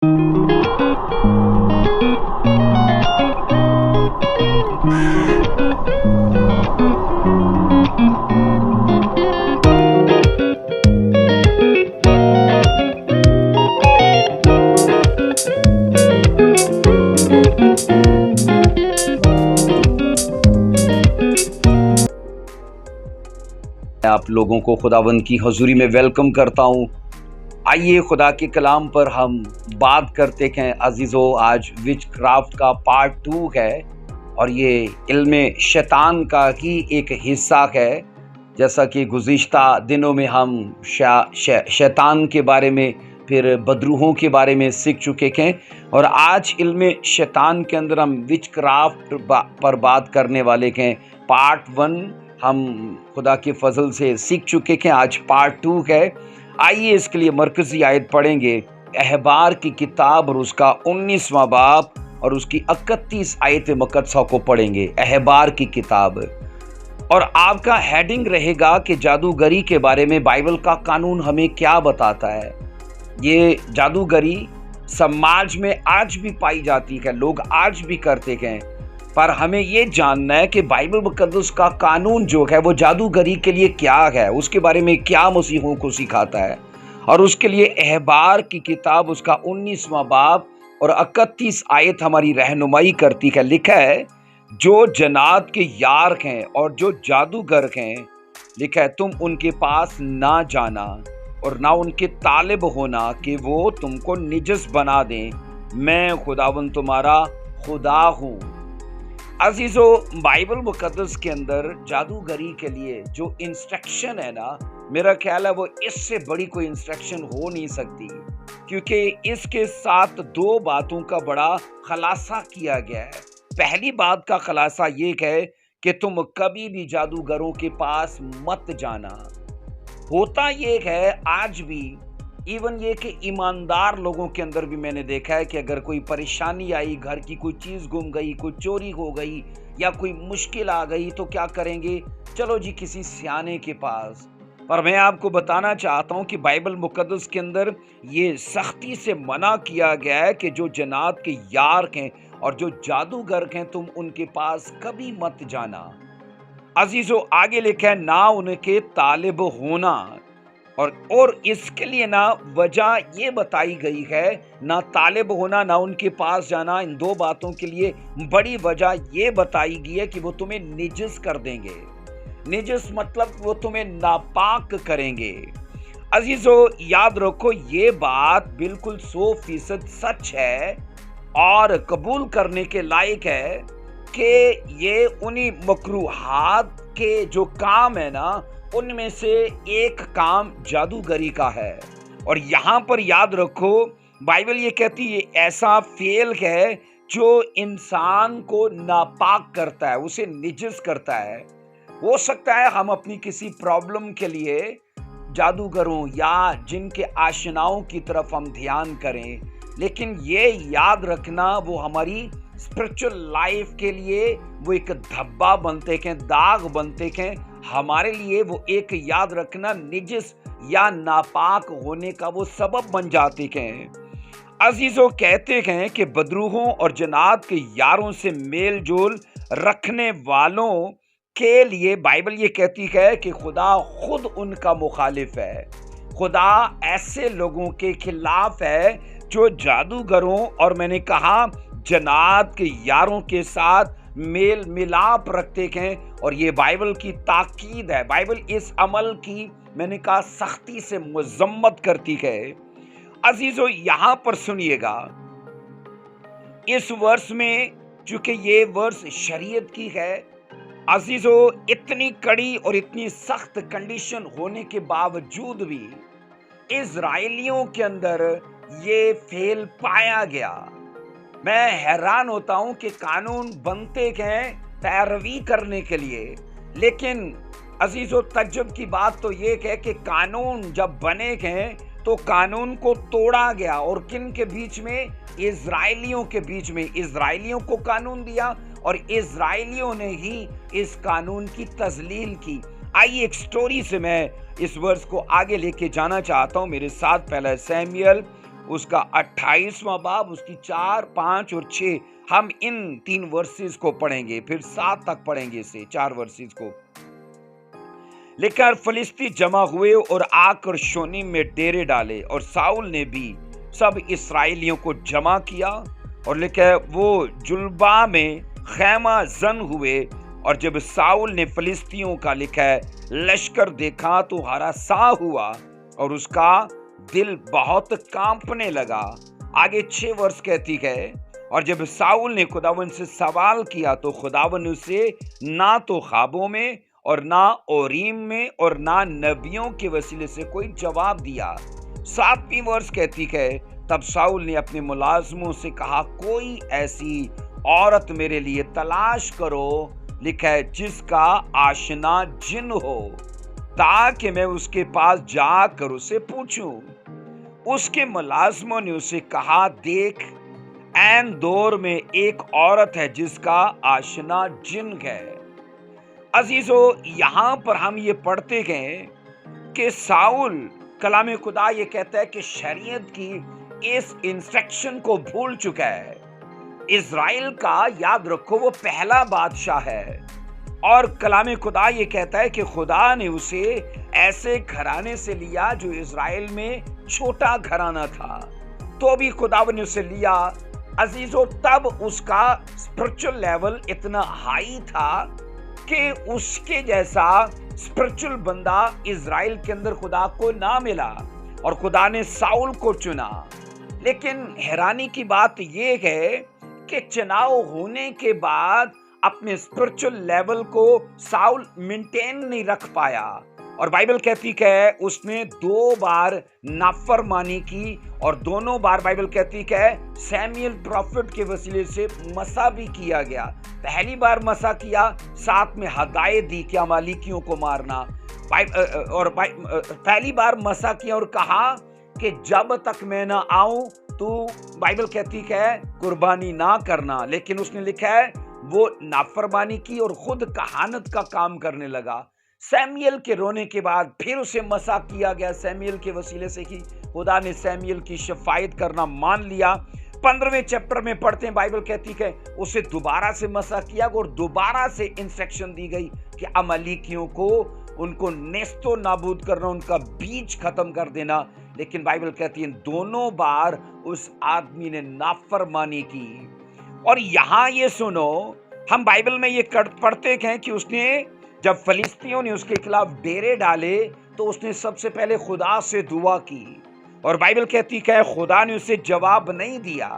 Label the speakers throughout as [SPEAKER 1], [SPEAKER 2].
[SPEAKER 1] आप लोगों को खुदावंद की हजूरी में वेलकम करता हूँ। आइए खुदा के कलाम पर हम बात करते हैं अजीज़ों। आज विच क्राफ्ट का पार्ट 2 है और ये इल्म शैतान का ही एक हिस्सा है। जैसा कि गुज़िश्ता दिनों में हम शैतान के बारे में फिर बदरूहों के बारे में सीख चुके हैं और आज इल्म शैतान के अंदर हम विच क्राफ्ट पर बात करने वाले हैं। पार्ट 1 हम खुदा के फजल से सीख चुके हैं, आज पार्ट 2 है। आइए इसके लिए मरकज़ी आयत पढ़ेंगे, अहबार की किताब और उसका 19वां बाब और उसकी 31 आयत मुक़द्दसा को पढ़ेंगे। अहबार की किताब और आपका हेडिंग रहेगा कि जादूगरी के बारे में बाइबल का कानून हमें क्या बताता है। ये जादूगरी समाज में आज भी पाई जाती है, लोग आज भी करते हैं, पर हमें ये जानना है कि बाइबल मुक़द्दस का कानून जो है वो जादूगरी के लिए क्या है, उसके बारे में क्या मसीहों को सिखाता है। और उसके लिए अहबार की किताब उसका 19वां बाब और 31 आयत हमारी रहनुमाई करती है। लिखा है, जो जन्नात के यार हैं और जो जादूगर हैं, लिखा है, तुम उनके पास ना जाना और ना उनके तालिब होना कि वो तुमको निजस बना दें। मैं खुदावंद तुम्हारा खुदा हूँ। अजीज़ों, बाइबल मुक़द्दस के अंदर जादूगरी के लिए जो इंस्ट्रक्शन है ना, मेरा ख्याल है वो इससे बड़ी कोई इंस्ट्रक्शन हो नहीं सकती, क्योंकि इसके साथ 2 बातों का बड़ा खुलासा किया गया है। पहली बात का खुलासा ये है कि तुम कभी भी जादूगरों के पास मत जाना। होता ये है आज भी, इवन ये कि ईमानदार लोगों के अंदर भी मैंने देखा है कि अगर कोई परेशानी आई, घर की कोई चीज़ गुम गई, कोई चोरी हो गई या कोई मुश्किल आ गई, तो क्या करेंगे, चलो जी किसी सियाने के पास। पर मैं आपको बताना चाहता हूं कि बाइबल मुक़द्दस के अंदर ये सख्ती से मना किया गया है कि जो जन्नात के यार हैं और जो जादूगर हैं, तुम उनके पास कभी मत जाना। अजीज़ों, आगे लिखा है, ना उनके तालिब होना, और इसके लिए ना वजह ये बताई गई है, ना तालिब होना ना उनके पास जाना। इन 2 बातों के लिए बड़ी वजह ये बताई गई है कि वो तुम्हें निजस कर देंगे। निजस मतलब वो तुम्हें नापाक करेंगे। अजीजों, याद रखो, ये बात बिल्कुल 100% सच है और कबूल करने के लायक है कि ये उन्हीं मकरूहात के जो काम है ना, उनमें से एक काम जादूगरी का है। और यहाँ पर याद रखो, बाइबल ये कहती है ऐसा फेल है जो इंसान को नापाक करता है, उसे निजस करता है। हो सकता है हम अपनी किसी प्रॉब्लम के लिए जादूगरों या जिनके आशनाओं की तरफ हम ध्यान करें, लेकिन ये याद रखना वो हमारी स्पिरिचुअल लाइफ के लिए वो एक धब्बा बनते हैं, दाग बनते हैं हमारे लिए। वो एक याद रखना निजस या नापाक होने का वो सबब बन जाते हैं। अजीजों, कहते हैं कि बदरूहों और जन्नात के यारों से मेल जोल रखने वालों के लिए बाइबल ये कहती है कि खुदा खुद उनका मुखालिफ है। खुदा ऐसे लोगों के खिलाफ है जो जादूगरों और मैंने कहा जन्नात के यारों के साथ मेल मिलाप रखते हैं। और ये बाइबल की ताकीद है। बाइबल इस अमल की मैंने कहा सख्ती से मजम्मत करती है। अजीजों, यहां पर सुनिएगा, इस वर्ष में चूंकि ये वर्ष शरीयत की है, अजीजों, इतनी कड़ी और इतनी सख्त कंडीशन होने के बावजूद भी इजराइलियों के अंदर ये फेल पाया गया। मैं हैरान होता हूं कि कानून बनते हैं पैरवी करने के लिए, लेकिन अजीजों, तज्जुब की बात तो ये है कि कानून जब बने हैं तो कानून को तोड़ा गया। और किन के बीच में? इजराइलियों के बीच में। इजराइलियों को कानून दिया और इजराइलियों ने ही इस कानून की तजलील की। आइए एक स्टोरी से मैं इस वर्ष को आगे लेके जाना चाहता हूं। मेरे साथ पहला शमूएल اس کا 28واں باب، اس کی 4، 5 اور 6 ہم ان 3 ورسز کو پڑھیں گے، پھر 7 تک پڑھیں گے اسے 4 ورسز کو۔ لکھا ہے فلسطی جمع ہوئے اور آ کر شونیم میں ڈیرے ڈالے، اور ساؤل نے بھی سب اسرائیلیوں کو جمع کیا، اور لکھا ہے وہ جلبا میں خیمہ زن ہوئے۔ اور جب ساؤل نے فلسطینیوں کا لکھا ہے لشکر دیکھا تو ہراساں ہوا اور اس کا دل بہت کانپنے لگا۔ آگے 6 ورس کہتی ہے اور جب ساؤل نے خداوند سے سوال کیا تو خداوند اسے نہ تو خوابوں میں اور نہ اوریم میں اور نہ نبیوں کے وسیلے سے کوئی جواب دیا۔ 7ویں ورس کہتی ہے تب ساؤل نے اپنے ملازموں سے کہا کوئی ایسی عورت میرے لیے تلاش کرو، لکھا ہے جس کا آشنا جن ہو، تاکہ میں اس کے پاس جا کر اسے پوچھوں۔ اس کے ملازموں نے اسے کہا دیکھ این دور میں ایک عورت ہے جس کا آشنا جن ہے۔ عزیزو، یہاں پر ہم یہ پڑھتے گئے کہ ساؤل کلام خدا یہ کہتا ہے کہ شریعت کی اس انسٹرکشن کو بھول چکا ہے۔ اسرائیل کا یاد رکھو وہ پہلا بادشاہ ہے، اور کلام خدا یہ کہتا ہے کہ خدا نے اسے ایسے گھرانے سے لیا جو اسرائیل میں چھوٹا گھرانہ تھا، تو بھی خدا نے اسے لیا۔ عزیزو، تب اس کا اسپرچل لیول اتنا ہائی تھا کہ اس کے جیسا اسپرچل بندہ اسرائیل کے اندر خدا کو نہ ملا، اور خدا نے ساؤل کو چنا۔ لیکن حیرانی کی بات یہ ہے کہ چناؤ ہونے کے بعد اپنے اسپرچل لیول کو ساؤل مینٹین نہیں رکھ پایا، اور بائبل کہتی ہے اس نے 2 بار نافرمانی کی، اور دونوں بار بائبل کہتی ہے سیمیل پروفٹ کے وسیلے سے مسا بھی کیا گیا۔ پہلی بار مسا کیا، ساتھ میں ہدایت دی کہ امالیکیوں کو مارنا، اور پہلی بار مسا کیا اور کہا کہ جب تک میں نہ آؤں تو بائبل کہتی ہے قربانی نہ کرنا، لیکن اس نے لکھا ہے وہ نافرمانی کی اور خود کہانت کا کام کرنے لگا۔ سیمیل کے رونے کے بعد پھر اسے مسا کیا گیا سیمیل کے وسیلے سے، کی خدا نے سیمیل کی شفاعت کرنا مان لیا۔ 15ویں چیپٹر میں پڑھتے ہیں بائبل کہتی ہے اسے دوبارہ سے مسا کیا اور دوبارہ سے انسٹرکشن دی گئی کہ امالیکیوں کو ان کو نیست و نابود کرنا، ان کا بیج ختم کر دینا، لیکن بائبل کہتی ہے دونوں بار اس آدمی نے نافرمانی کی۔ اور یہاں یہ سنو، ہم بائبل میں یہ پڑھتے ہیں کہ اس نے جب فلسطینیوں نے اس کے خلاف ڈیرے ڈالے تو اس نے سب سے پہلے خدا سے دعا کی، اور بائبل کہتی ہے خدا نے اسے جواب نہیں دیا۔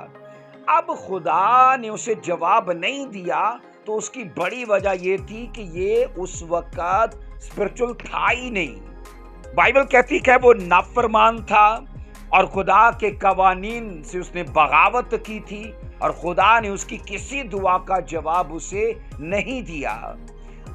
[SPEAKER 1] اب خدا نے اسے جواب نہیں دیا تو اس کی بڑی وجہ یہ تھی کہ یہ اس وقت اسپرچل تھا ہی نہیں۔ بائبل کہتی ہے وہ نافرمان تھا اور خدا کے قوانین سے اس نے بغاوت کی تھی، اور خدا نے اس کی کسی دعا کا جواب اسے نہیں دیا۔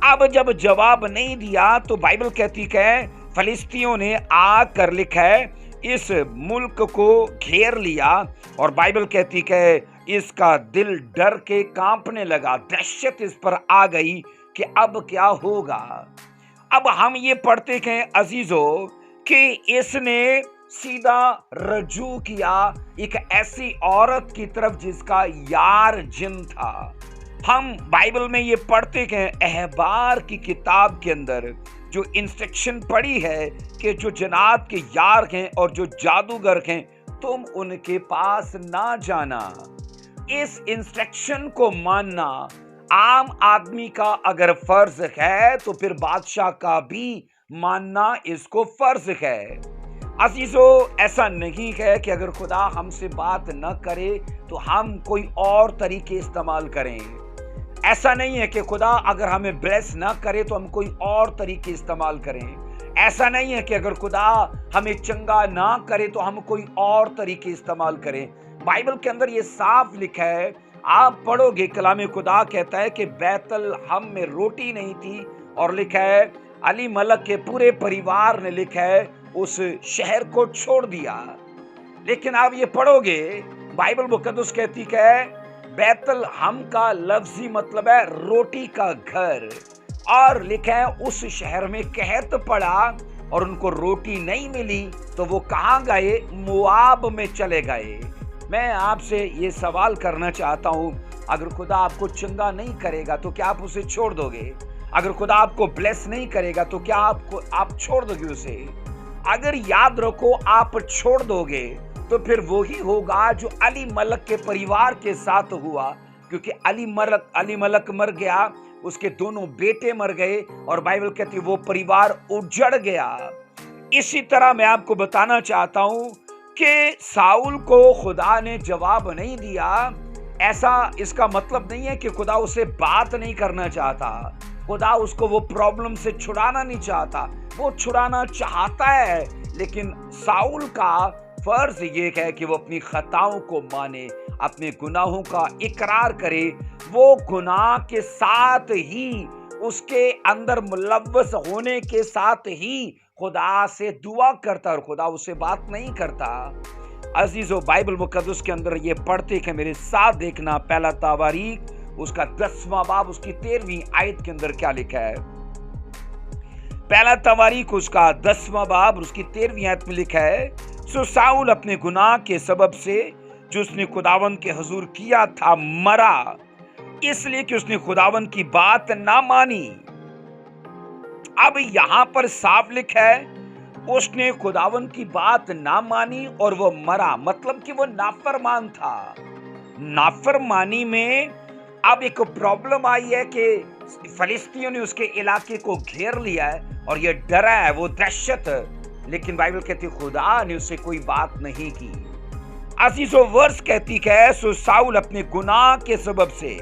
[SPEAKER 1] اب جب جواب نہیں دیا تو بائبل کہتی ہے فلسطینیوں نے آ کر لکھا ہے اس ملک کو گھیر لیا، اور بائبل کہتی ہے اس کا دل ڈر کے کانپنے لگا، دہشت اس پر آ گئی کہ اب کیا ہوگا۔ اب ہم یہ پڑھتے ہیں عزیزو کہ اس نے سیدھا رجوع کیا ایک ایسی عورت کی طرف جس کا یار جن تھا۔ ہم بائبل میں یہ پڑھتے ہیں احبار کی کتاب کے اندر جو انسٹرکشن پڑھی ہے کہ جو جنات کے یار ہیں اور جو جادوگر ہیں تم ان کے پاس نہ جانا۔ اس انسٹرکشن کو ماننا عام آدمی کا اگر فرض ہے تو پھر بادشاہ کا بھی ماننا اس کو فرض ہے۔ عزیزو، ایسا نہیں ہے کہ اگر خدا ہم سے بات نہ کرے تو ہم کوئی اور طریقے استعمال کریں۔ ایسا نہیں ہے کہ خدا اگر ہمیں بلیس نہ کرے تو ہم کوئی اور طریقے استعمال کریں۔ ایسا نہیں ہے کہ اگر خدا ہمیں چنگا نہ کرے تو ہم کوئی اور طریقے استعمال کریں۔ بائبل کے اندر یہ صاف لکھا ہے، آپ پڑھو گے کلام خدا کہتا ہے کہ بیت الحم میں روٹی نہیں تھی، اور لکھا ہے علی ملک کے پورے پریوار نے لکھا ہے اس شہر کو چھوڑ دیا۔ لیکن آپ یہ پڑھو گے بائبل مقدس کہتی ہے بیت الحم کا لفظی مطلب ہے روٹی کا گھر، اور لکھا ہے اس شہر میں قحط پڑا और उनको रोटी नहीं मिली तो वो कहाँ गए? मोआब में चले गए। मैं आपसे ये सवाल करना चाहता हूँ, अगर खुदा आपको चंगा नहीं करेगा तो क्या आप उसे छोड़ दोगे? अगर खुदा आपको ब्लेस नहीं करेगा तो क्या आप छोड़ दोगे उसे? अगर याद रखो आप छोड़ दोगे तो फिर वही होगा जो अली मलक के परिवार के साथ हुआ, क्योंकि अली मलक मर गया, उसके दोनों बेटे मर गए और बाइबल कहती है वो परिवार उजड़ गया। इसी तरह मैं आपको बताना चाहता हूं कि साउल को खुदा ने जवाब नहीं दिया, ऐसा इसका मतलब नहीं है कि खुदा उसे बात नहीं करना चाहता। खुदा उसको वो प्रॉब्लम से छुड़ाना नहीं चाहता, वो छुड़ाना चाहता है, लेकिन साउल का फर्ज ये है कि वो अपनी खताओं को माने, अपने गुनाहों का इकरार करे। वो गुनाह के साथ ही, उसके अंदर मुलव्वस होने के साथ ही खुदा से दुआ करता और खुदा उससे बात नहीं करता। अजीजों, बाइबल मुकद्दस के अंदर ये पढ़ते कि मेरे साथ देखना, पहला तवारीख उसका 10वां बाब उसकी 13वीं आयत के अंदर क्या लिखा है। पहला तवारीख उसका 10वां बाब उसकी 13वीं आयत में लिखा है, सो साउल अपने गुनाह के सबब से जो उसने खुदावंद के हुजूर किया था मरा, इसलिए कि उसने खुदावंद की बात ना मानी। अब यहां पर साफ लिखा है उसने खुदावंद की बात ना मानी और वो मरा, मतलब कि वो नाफरमान था। नाफरमानी में अब एक प्रॉब्लम आई है कि फलिस्तीनियों ने उसके इलाके को घेर लिया है और ये डरा है, वो दहशत, लेकिन बाइबल कहती खुदा ने उससे कोई बात नहीं की। अजीजों, वर्स कहती है सो साउल अपने गुनाह के सबब से,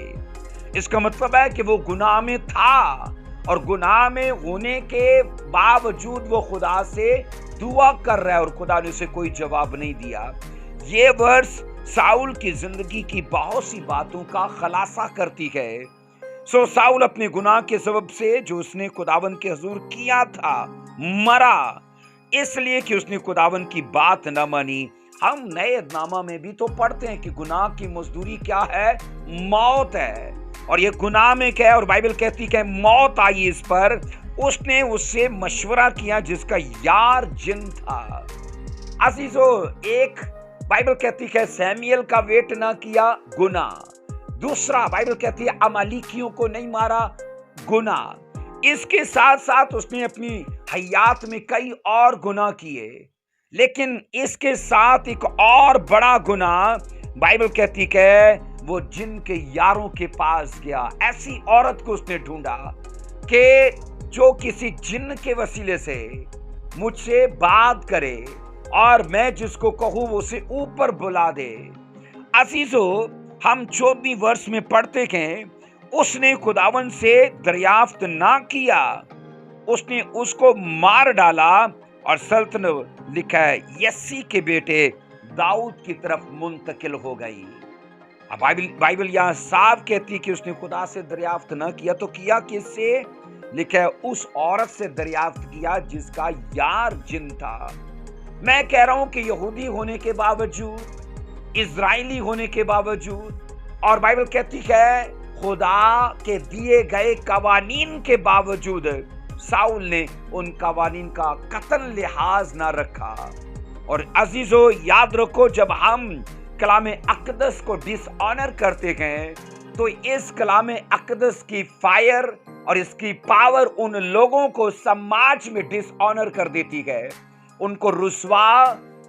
[SPEAKER 1] इसका मतलब है कि वो गुनाह में था और गुनाह में होने के बावजूद वो खुदा से दुआ कर रहा है और खुदा ने उसे कोई जवाब नहीं दिया। ये वर्स साउल की जिंदगी की बहुत सी बातों का खुलासा करती है। सो साउल अपने गुनाह के सबब से जो उसने खुदावंद के हुजूर किया था मरा, इसलिए कि उसने खुदावंद की बात न मानी। हम नए नामा में भी तो पढ़ते हैं कि गुनाह की मजदूरी क्या है? मौत है। और ये गुनाह में क्या है? और बाइबल कहती है मौत आई इस पर, उसने उससे मशवरा किया जिसका यार जिन था। अजीजों, एक बाइबल कहती है सैमुएल का वेट ना किया, गुनाह। दूसरा बाइबल कहती है अमालिकियों को नहीं मारा, गुनाह। इसके साथ साथ उसने अपनी हयात में कई और गुनाह किए, लेकिन इसके साथ एक और बड़ा गुनाह बाइबल कहती है वो जिन के यारों के पास गया। ऐसी औरत को उसने ढूंढा कि जो किसी जिन के वसीले से मुझसे बात करे और मैं जिसको कहूं वो उसे ऊपर बुला दे। अजीजों, हम 14वीं वर्ष में पढ़ते हैं उसने खुदावन से दरियाफ्त ना किया, उसने उसको मार डाला और सल्तनत लिखा है यस्सी के बेटे दाऊद की तरफ मुंतकिल हो गई। अब बाइबल यहाँ साफ कहती कि उसने खुदा से दरियाफ्त न किया तो किया किससे? लिखा है उस औरत से दरियाफ्त किया जिसका यार जिन था। मैं कह रहा हूं कि यहूदी होने के बावजूद, इजराइली होने के बावजूद, और बाइबल कहती है खुदा के दिए गए कवानीन के बावजूद साउल ने उन कवानीन का कतन लिहाज ना रखा। और अजीजों, याद रखो, जब हम कलाम अक़दस को डिसऑनर करते हैं तो इस कलाम अक़दस की फायर और इसकी पावर उन लोगों को समाज में डिसऑनर कर देती है, उनको रुस्वा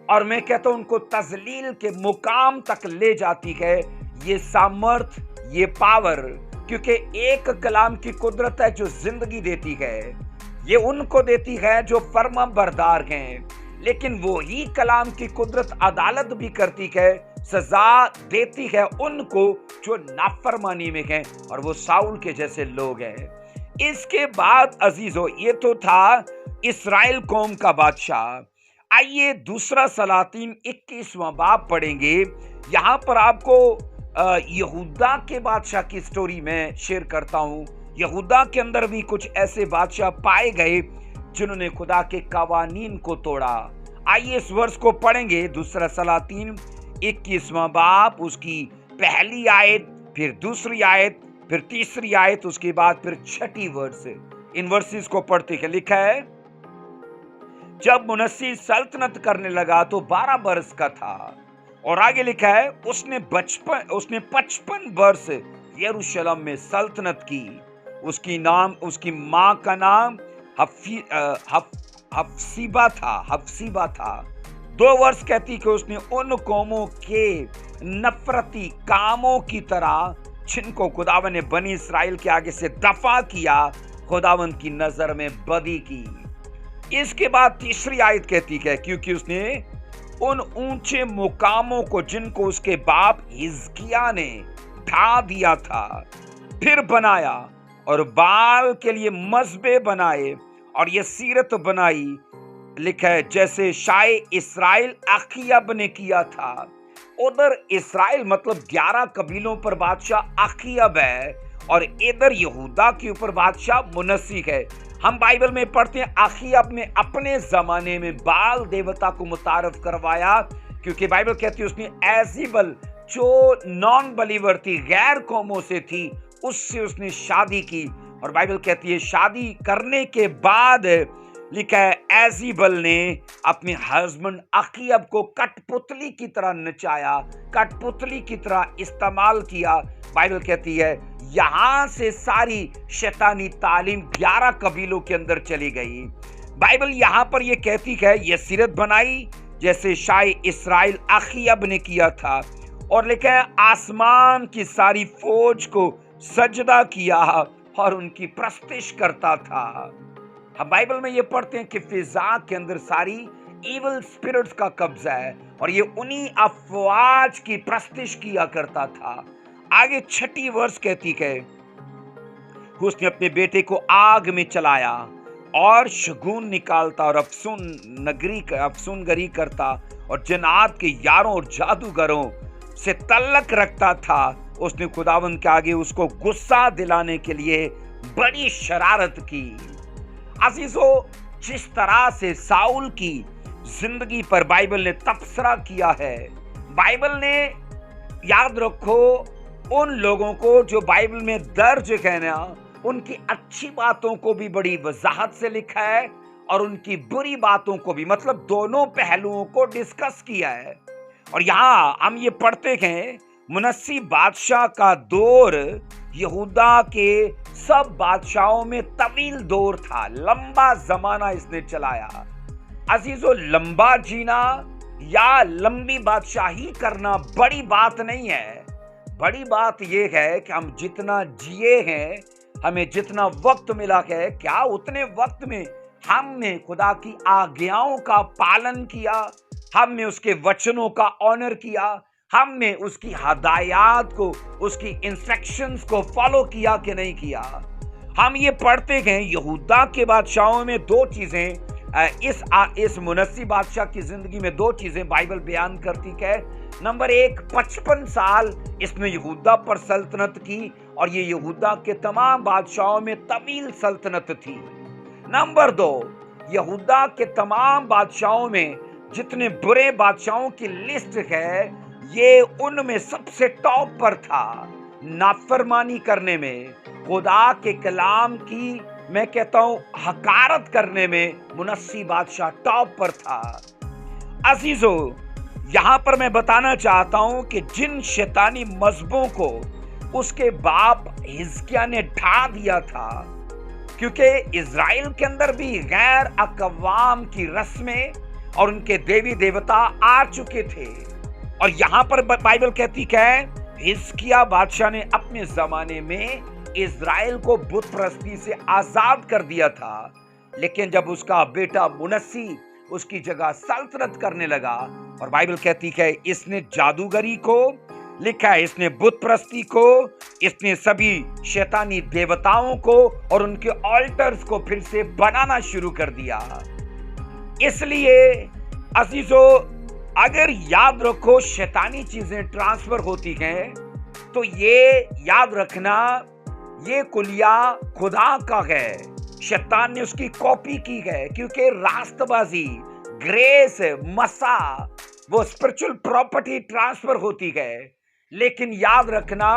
[SPEAKER 1] और मैं कहता हूं उनको तजलील के मुकाम तक ले जाती है। ये सामर्थ, ये पावर, क्योंकि एक कलाम की कुदरत है जो जिंदगी देती है, ये उनको देती है जो फर्मा बरदार हैं, लेकिन वो ही कलाम की कुदरत अदालत भी करती है, सजा देती है उनको जो नाफरमानी में हैं, और वो साउल के जैसे लोग हैं। इसके बाद अजीजों, ये तो था इस्राएल कौम का बादशाह। आइए दूसरा सलातीन 21वां बाब पढ़ेंगे। यहां पर आपको यहूदा के बादशाह की स्टोरी में शेयर करता हूं। यहूदा के अंदर भी कुछ ऐसे बादशाह पाए गए जिन्होंने खुदा के कवानीन को तोड़ा। आइए इस वर्ष को पढ़ेंगे। दूसरा सलातीन 21वां बाब उसकी पहली आयत, फिर दूसरी आयत, फिर तीसरी आयत, उसके बाद फिर छठी वर्ष। इन वर्सेस को पढ़ते हैं। लिखा है जब मुनस्सी सल्तनत करने लगा तो 12 बरस का था। और आगे लिखा है उसने 55 वर्ष यरूशलेम में सल्तनत की। उसकी माँ का नाम हफ्सीबा था। 2 वर्ष कहती कि उसने उन कौमों के नफरती कामों की तरह जिनको खुदावन ने बनी इस्राएल के आगे से दफा किया, खुदावन की नजर में बदी की। इसके बाद तीसरी आयत कहती है क्योंकि उसने उन ऊंचे मुकामों को जिनको उसके बाप हिजकिय्याह ने ढा दिया था फिर बनाया, और बाल के लिए मज़बे बनाए और ये सीरत बनाई। लिखा है जैसे शाय इस्राएल अखीयब ने किया था। उधर इस्राएल मतलब 11 कबीलों पर बादशाह अखीयब है और इधर यहूदा के ऊपर बादशाह मुनस्सी है। हम बाइबल में पढ़ते हैं अखीयब ने अपने जमाने में बाल देवता को मुतारफ करवाया, क्योंकि बाइबल कहती है उसने एज़ेबल जो नॉन बलीवर थी, गैर कौमों से थी, उससे उसने शादी की। और बाइबल कहती है शादी करने के बाद लिखा है एज़ेबल ने अपने हस्बैंड अखीयब को कठपुतली की तरह नचाया, कठपुतली की तरह इस्तेमाल किया। बाइबल कहती है यहां से सारी शैतानी तालीम 11 कबीलों के अंदर चली गई। बाइबल यहां पर यह कहती है यह सीरत बनाई जैसे शाय इस्राएल अखीयब ने किया था, और लिखा है आसमान की सारी फौज को सजदा किया और उनकी प्रस्तिश करता था। हम बाइबल में ये पढ़ते हैं कि फिजा के अंदर सारी इविल स्पिरिट्स का कब्जा है और ये उन्हीं अफवाज की प्रस्तिश किया करता था। आगे 6 वर्ष कहती है उसने अपने बेटे को आग में चलाया और शगुन निकालता और अफसूनगरी करता और जन्नात के यारों और जादूगरों से तल्लक रखता था। उसने खुदावंद के आगे उसको गुस्सा दिलाने के लिए बड़ी शरारत की। अजीजों, जिस तरह से साउल की जिंदगी पर बाइबल ने तबसरा किया है, बाइबल ने याद रखो उन लोगों को जो बाइबल में दर्ज है ना, उनकी अच्छी बातों को भी बड़ी वजाहत से लिखा है और उनकी बुरी बातों को भी, मतलब दोनों पहलुओं को डिस्कस किया है। और यहां हम ये पढ़ते हैं मुनस्सी बादशाह का दौर यहूदा के सब बादशाहों में तवील दौर था, लंबा जमाना इसने चलाया। अजीजों, लंबा जीना या लंबी बादशाही करना बड़ी बात नहीं है। बड़ी बात यह है कि हम जितना जिए हैं, हमें जितना वक्त मिला है, क्या उतने वक्त में हमने खुदा की आज्ञाओं का पालन किया, हमने उसके वचनों का ऑनर किया, हमने उसकी हदायत को, उसकी इंस्ट्रक्शंस को फॉलो किया कि नहीं किया। हम ये पढ़ते हैं यहूदा के बादशाहों में 2 चीजें, इस मुनस्सी बादशाह की जिंदगी में 2 चीजें बाइबल बयान करती है। नंबर 1, 55 साल इसने यहूदा पर सल्तनत की और ये यहूदा के तमाम बादशाहों में तवील सल्तनत थी। नंबर 2, यहूदा के तमाम बादशाहों में जितने बुरे बादशाहों की लिस्ट है, ये उनमें सबसे टॉप पर था। नाफरमानी करने में, खुदा के कलाम की मैं कहता हूं हकारत करने में मुनस्सी बादशाह टॉप पर था। अजीजों, यहां पर मैं बताना चाहता हूं कि जिन शैतानी मजहबों को उसके बाप हिजकिय्याह ने ढा दिया था, क्योंकि इजराइल के अंदर भी गैर अकवाम की रस्में और उनके देवी देवता आ चुके थे। और यहां पर बाइबल कहती है हिजकिय्याह बादशाह ने अपने जमाने में इजराइल को बुत परस्ती से आजाद कर दिया था, लेकिन जब उसका बेटा मुनस्सी उसकी जगह सल्तनत करने लगा, और बाइबल कहती है इसने जादूगरी को, लिखा है इसने बुत परस्ती को, इसने सभी शैतानी देवताओं को और उनके ऑल्टर्स को फिर से बनाना शुरू कर दिया। इसलिए अजीजों, अगर याद रखो शैतानी चीजें ट्रांसफर होती हैं तो ये याद रखना ये कुलिया खुदा का है, शैतान ने उसकी कॉपी की है, क्योंकि रास्तबाजी, ग्रेस, मसा, वो स्पिरिचुअल प्रॉपर्टी ट्रांसफर होती है। लेकिन याद रखना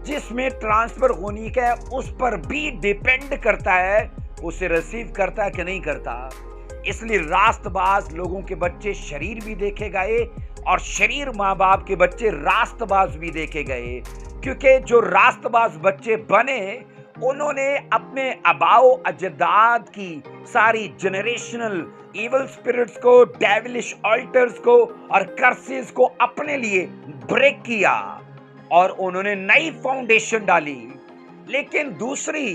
[SPEAKER 1] जिसमें ट्रांसफर होनी है उस पर भी डिपेंड करता है उसे रिसीव करता है कि नहीं करता। इसलिए रास्तबाज लोगों के बच्चे शरीर भी देखे गए और शरीर माँ बाप के बच्चे रास्तबाज भी देखे गए, क्योंकि जो रास्तबाज बच्चे बने उन्होंने अपने आबाओ अजदाद की सारी जनरेशनल इवल स्पिरिट्स को, डेविलिश ऑल्टर्स को और कर्सेस को अपने लिए ब्रेक किया और उन्होंने नई फाउंडेशन डाली। लेकिन दूसरी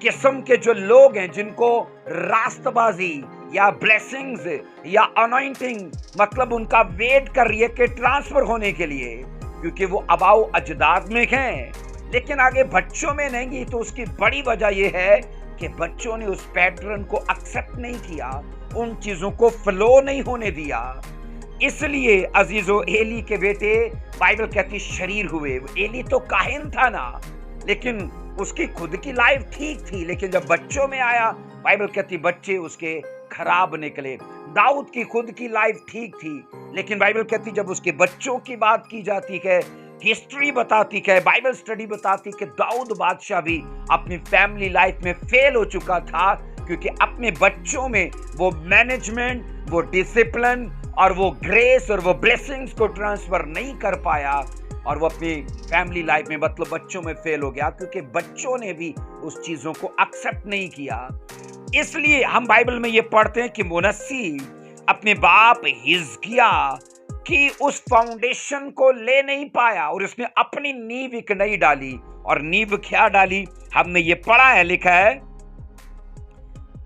[SPEAKER 1] किस्म के जो लोग हैं जिनको रास्तबाजी या ब्लेसिंग्स या अनॉइंटिंग मतलब उनका वेट कर रही है कि ट्रांसफर होने के लिए, क्योंकि वो आबाओ अजदाद में हैं लेकिन आगे बच्चों में नहीं, तो उसकी बड़ी वजह यह है कि बच्चों ने उस पैटर्न को एक्सेप्ट नहीं किया, उन चीजों को फ्लो नहीं होने दिया। इसलिए अजीजो एली के बेटे बाइबल कहती शरीर हुए। एली तो काहिन था ना, लेकिन उसकी खुद की लाइफ ठीक थी, लेकिन जब बच्चों में आया बाइबल कहती बच्चे उसके खराब निकले। दाऊद की खुद की लाइफ ठीक थी, लेकिन बाइबल कहती जब उसके बच्चों की बात की जाती है, हिस्ट्री बताती है, बाइबल स्टडी बताती कि दाऊद बादशाह भी अपनी फैमिली लाइफ में फेल हो चुका था, क्योंकि अपने बच्चों में वो मैनेजमेंट, वो डिसिप्लिन और वो ग्रेस और वो ब्लेसिंग्स को ट्रांसफर नहीं कर पाया और वो अपनी फैमिली लाइफ में मतलब बच्चों में फेल हो गया, क्योंकि बच्चों ने भी उस चीजों को एक्सेप्ट नहीं किया। इसलिए हम बाइबल में ये पढ़ते हैं कि मुनस्सी अपने बाप हिजकिया की उस फाउंडेशन को ले नहीं पाया और उसने अपनी नींव एक नई डाली। और नींव क्या डाली? हमने ये पढ़ा है, लिखा है,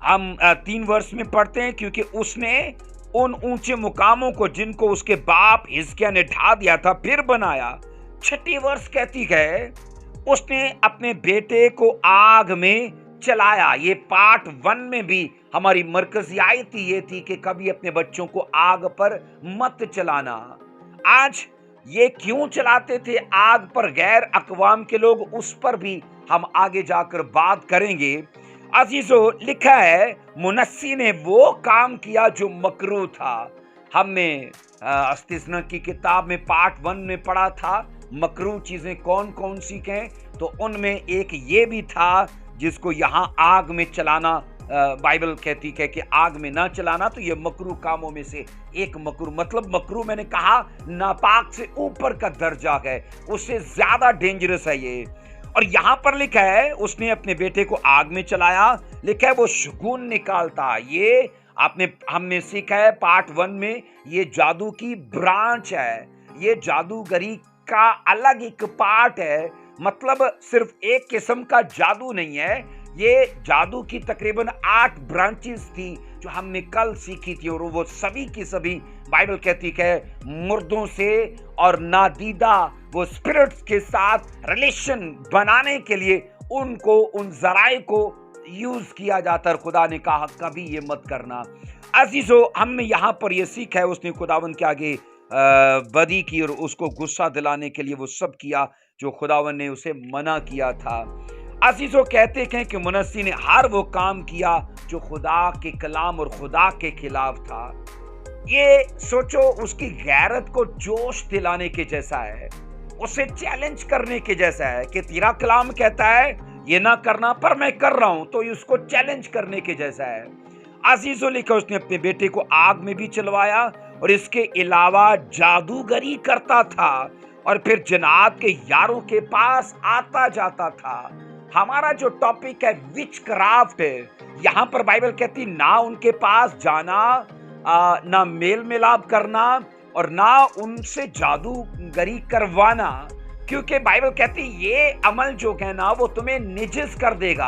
[SPEAKER 1] हम 3 वर्ष में पढ़ते हैं, क्योंकि उसने उन ऊंचे मुकामों को जिनको उसके बाप हिजकिया ने ढा दिया था फिर बनाया। 6 वर्ष कहती है उसने अपने बेटे को आग में चलाया। ये पार्ट 1 में भी हमारी मरकजी आयत ये थी कि कभी अपने बच्चों को आग पर मत चलाना। आज ये क्यों चलाते थे आग पर गैर अकवाम के लोग, उस पर भी हम आगे जाकर बात करेंगे। अजीजो, लिखा है मुनस्सी ने वो काम किया जो मकरू था। हमने अस्तिस्ना की किताब में पार्ट 1 में पढ़ा था मकरू चीजें कौन कौन सी हैं, तो उनमें एक ये भी था जिसको यहाँ आग में चलाना बाइबल कहती है कि आग में ना चलाना, तो ये मकरू कामों में से एक मकरू, मतलब मकरू मैंने कहा नापाक से ऊपर का दर्जा है, उससे ज्यादा डेंजरस है ये। और यहाँ पर लिखा है उसने अपने बेटे को आग में चलाया, लिखा है वो शगुन निकालता। ये आपने हमने सीखा है पार्ट 1 में, ये जादू की ब्रांच है, ये जादूगरी का अलग एक पार्ट है, मतलब सिर्फ एक किस्म का जादू नहीं है, ये जादू की तकरीबन 8 ब्रांचेस थी जो हमने कल सीखी थी, और वो सभी की सभी बाइबल कहती है मुर्दों से और नादीदा वो स्पिरिट्स के साथ रिलेशन बनाने के लिए उनको उन जराए को यूज किया जाता है। खुदा ने कहा कभी ये मत करना। अजीजो, हमने यहाँ पर ये सीखा है उसने खुदावन के आगे बदी की और उसको गुस्सा दिलाने के लिए वो सब किया जो खुदावन ने उसे मना किया था। अजीजों, कहते हैं कि मुनस्सी ने हर वो काम किया जो खुदा के कलाम और खुदा के खिलाफ था। ये सोचो उसकी गैरत को जोश दिलाने के जैसा है, उसे चैलेंज करने के जैसा है कि तेरा कलाम कहता है ये ना करना पर मैं कर रहा हूं, तो उसको चैलेंज करने के जैसा है। अजीजों, लिखा उसने अपने बेटे को आग में भी चलवाया और इसके अलावा जादूगरी करता था और फिर जन्नात के यारों के पास आता जाता था। हमारा जो टॉपिक है विच क्राफ्ट है, यहाँ पर बाइबल कहती ना उनके पास जाना, ना मेल मिलाप करना और ना उनसे जादूगरी करवाना, क्योंकि बाइबल कहती ये अमल जो है ना वो तुम्हें निजिस कर देगा,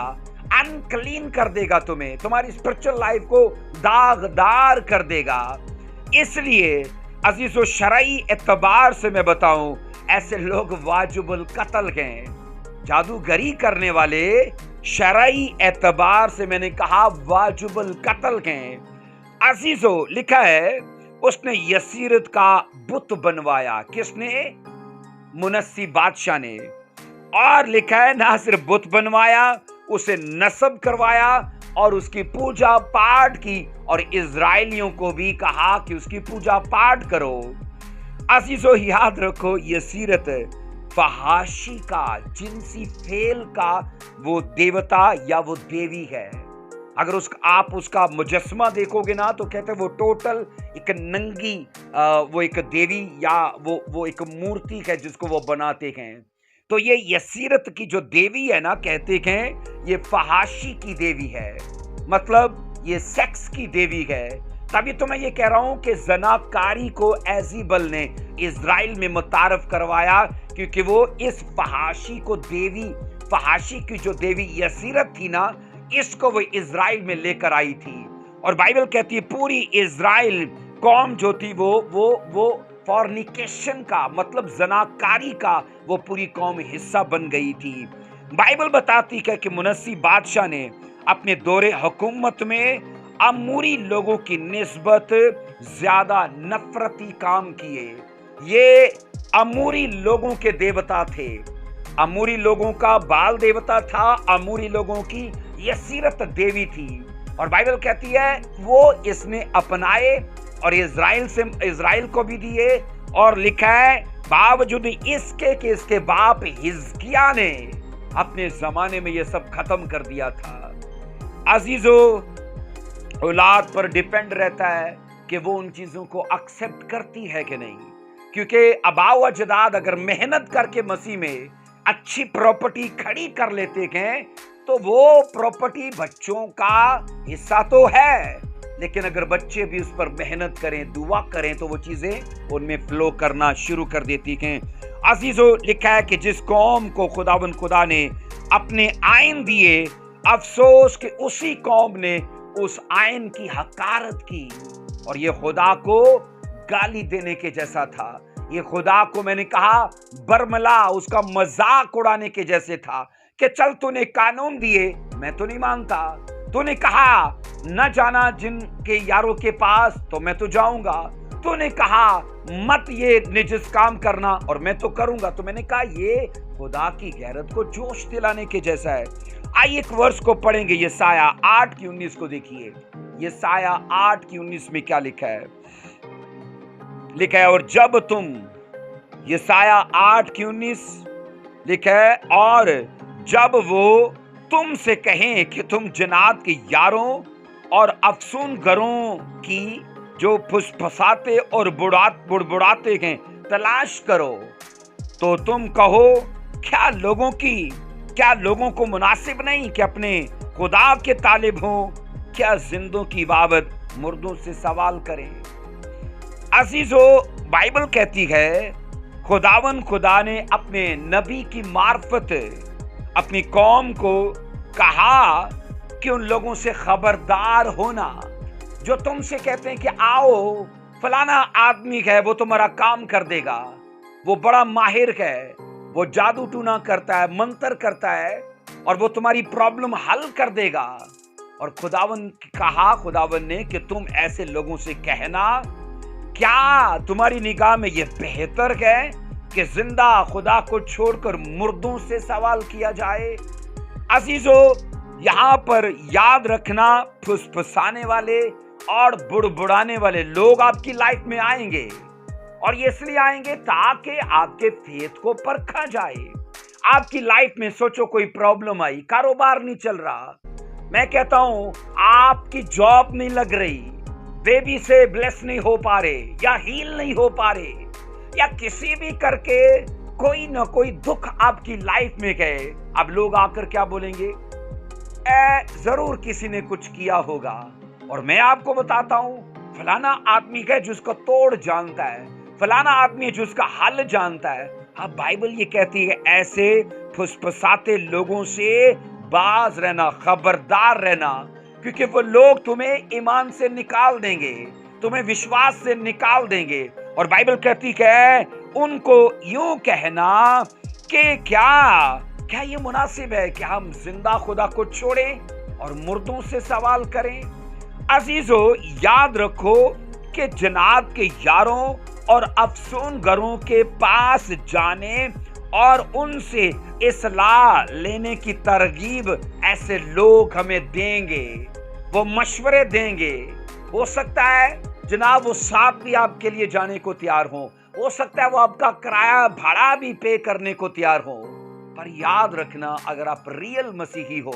[SPEAKER 1] अनक्लीन कर देगा, तुम्हारी स्पिरिचुअल लाइफ को दागदार कर देगा। इसलिए अजीजों, शरई एतबार से मैं बताऊं ऐसे लोग वाजिबुल कत्ल हैं। जादूगरी करने वाले शरई एतबार से मैंने कहा वाजिबुल कत्ल हैं। अजीजों, लिखा है उसने यसीरत का बुत बनवाया। किसने? मुनस्सी बादशाह ने। और लिखा है ना सिर्फ बुत बनवाया, उसे नस्ब करवाया और उसकी पूजा पाठ की और इजराइलियों को भी कहा कि उसकी पूजा पाठ करो। अजीजों, याद रखो यसीरत फहाशी का, जिनसी फेल का वो देवता या वो देवी है। अगर आप उसका मुजस्मा देखोगे ना तो कहते हैं वो टोटल एक नंगी वो एक देवी या वो एक मूर्ति है जिसको वो बनाते हैं। तो ये यसीरत की जो देवी है ना, कहते हैं ये फहाशी की देवी है, मतलब ये सेक्स की देवी है। तभी तो मैं ये कह रहा हूं कि जनाकारी को एज़ेबल ने इजराइल में मुतारफ करवाया, क्योंकि वो इस फहाशी को देवी, फहाशी की जो देवी यसीरत थी ना, इसको वो इजराइल में लेकर आई थी। और बाइबल कहती है पूरी इजराइल कौम जो थी वो फॉर्निकेशन का, मतलब जनाकारी का वो पूरी कौम हिस्सा बन गई थी। बाइबल बताती है कि मुनस्सी बादशाह ने अपने दौरे हुकूमत में अमूरी लोगों की निस्बत ज्यादा नफरती काम किए। ये अमूरी लोगों के देवता थे, अमूरी लोगों का बाल देवता था, अमूरी लोगों की यसीरत देवी थी। और बाइबल कहती है वो इसने अपनाए और इजराइल को भी दिए। और लिखा है बावजूद इसके कि इसके बाप हिजकिय्याह ने अपने जमाने में ये सब खत्म कर दिया था। अजीजो, औलाद पर डिपेंड रहता है कि वो उन चीजों को एक्सेप्ट करती है कि नहीं, क्योंकि अबाव अजदाद अगर मेहनत करके मसीह में अच्छी प्रॉपर्टी खड़ी कर लेते हैं तो वो प्रॉपर्टी बच्चों का हिस्सा तो है, लेकिन अगर बच्चे भी उस पर मेहनत करें, दुआ करें, तो वो चीजें उनमें फ्लो करना शुरू कर देती हैं। अजीजो, लिखा है कि जिस कौम को खुदावंद खुदा ने अपने आइन दिए, अफसोस कि उसी कौम ने उस आइन की हकारत की। और ये खुदा को गाली देने के जैसा था, ये खुदा को मैंने कहा बरमला, उसका मजाक उड़ाने के जैसे था कि चल तूने कानून दिए, मैं तो नहीं मानता, तूने कहा न जाना जिनके यारों के पास, तो मैं तो जाऊंगा, तूने कहा मत ये निजिस काम करना और मैं तो करूंगा। तो मैंने कहा ये खुदा की गैरत को जोश दिलाने के जैसा है। आइए एक वर्ष को पढ़ेंगे, यशाया 8:19 को देखिए। यशाया 8:19 में क्या लिखा है? लिखा है और जब तुम, यशाया 8:19 लिखा है, और जब वो तुमसे कहें कि तुम जन्नत के यारों और अफसूनगरों की जो फुसफुसाते और बुड़बुड़ाते हैं तलाश करो, तो तुम कहो क्या लोगों को मुनासिब नहीं कि अपने खुदा के तालिब हों, क्या जिंदों की बाबत मुर्दों से सवाल करें। अजीजो, बाइबल कहती है खुदावन खुदा ने अपने नबी की मार्फत अपनी कौम को कहा कि उन लोगों से खबरदार होना जो तुमसे कहते हैं कि आओ फलाना आदमी है, वो तुम्हारा काम कर देगा, वो बड़ा माहिर है, वो जादू टूना करता है, मंत्र करता है और वो तुम्हारी प्रॉब्लम हल कर देगा। और खुदावन ने कि तुम ऐसे लोगों से कहना, क्या तुम्हारी निगाह में ये बेहतर है कि जिंदा खुदा को छोड़कर मुर्दों से सवाल किया जाए? अजीजो, यहां पर याद रखना, फुसफुसाने वाले और बुड़बुड़ाने वाले लोग आपकी लाइफ में आएंगे, और ये इसलिए आएंगे ताकि आपके फेथ को परखा जाए। आपकी लाइफ में सोचो कोई प्रॉब्लम आई, कारोबार नहीं चल रहा, मैं कहता हूं आपकी जॉब नहीं लग रही, बेबी से ब्लेस नहीं हो पा रहे, या हील नहीं हो पा रहे, या किसी भी करके कोई ना कोई दुख आपकी लाइफ में गए, अब लोग आकर क्या बोलेंगे? जरूर किसी ने कुछ किया होगा। और मैं आपको बताता हूं, फलाना आदमी है जिसका तोड़ जानता है, फलाना आदमी है जिसका हल जानता है। हाँ, बाइबल ये कहती है ऐसे फुसफुसाते लोगों से बाज रहना, खबरदार रहना, क्योंकि वो लोग तुम्हें ईमान से निकाल देंगे, तुम्हें विश्वास से निकाल देंगे। और बाइबल कहती है उनको यूं कहना कि क्या ये मुनासिब है कि हम जिंदा खुदा को छोड़ें और मुर्दों से सवाल करें? अजीजो, याद रखो कि जन्नत के यारों और अफसूनगरों के पास जाने और उनसे इस्लाह लेने की तरगीब ऐसे लोग हमें देंगे, वो मशवरे देंगे। हो सकता है जनाब वो साथ भी आपके लिए जाने को तैयार हो सकता है वो आपका किराया भाड़ा भी पे करने को तैयार हो। पर याद रखना, अगर आप रियल मसीही हो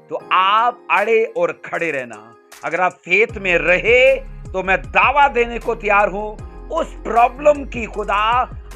[SPEAKER 1] तो आप अड़े और खड़े रहना। अगर आप फेथ में रहे तो मैं दावा देने को तैयार हूं, उस प्रॉब्लम की खुदा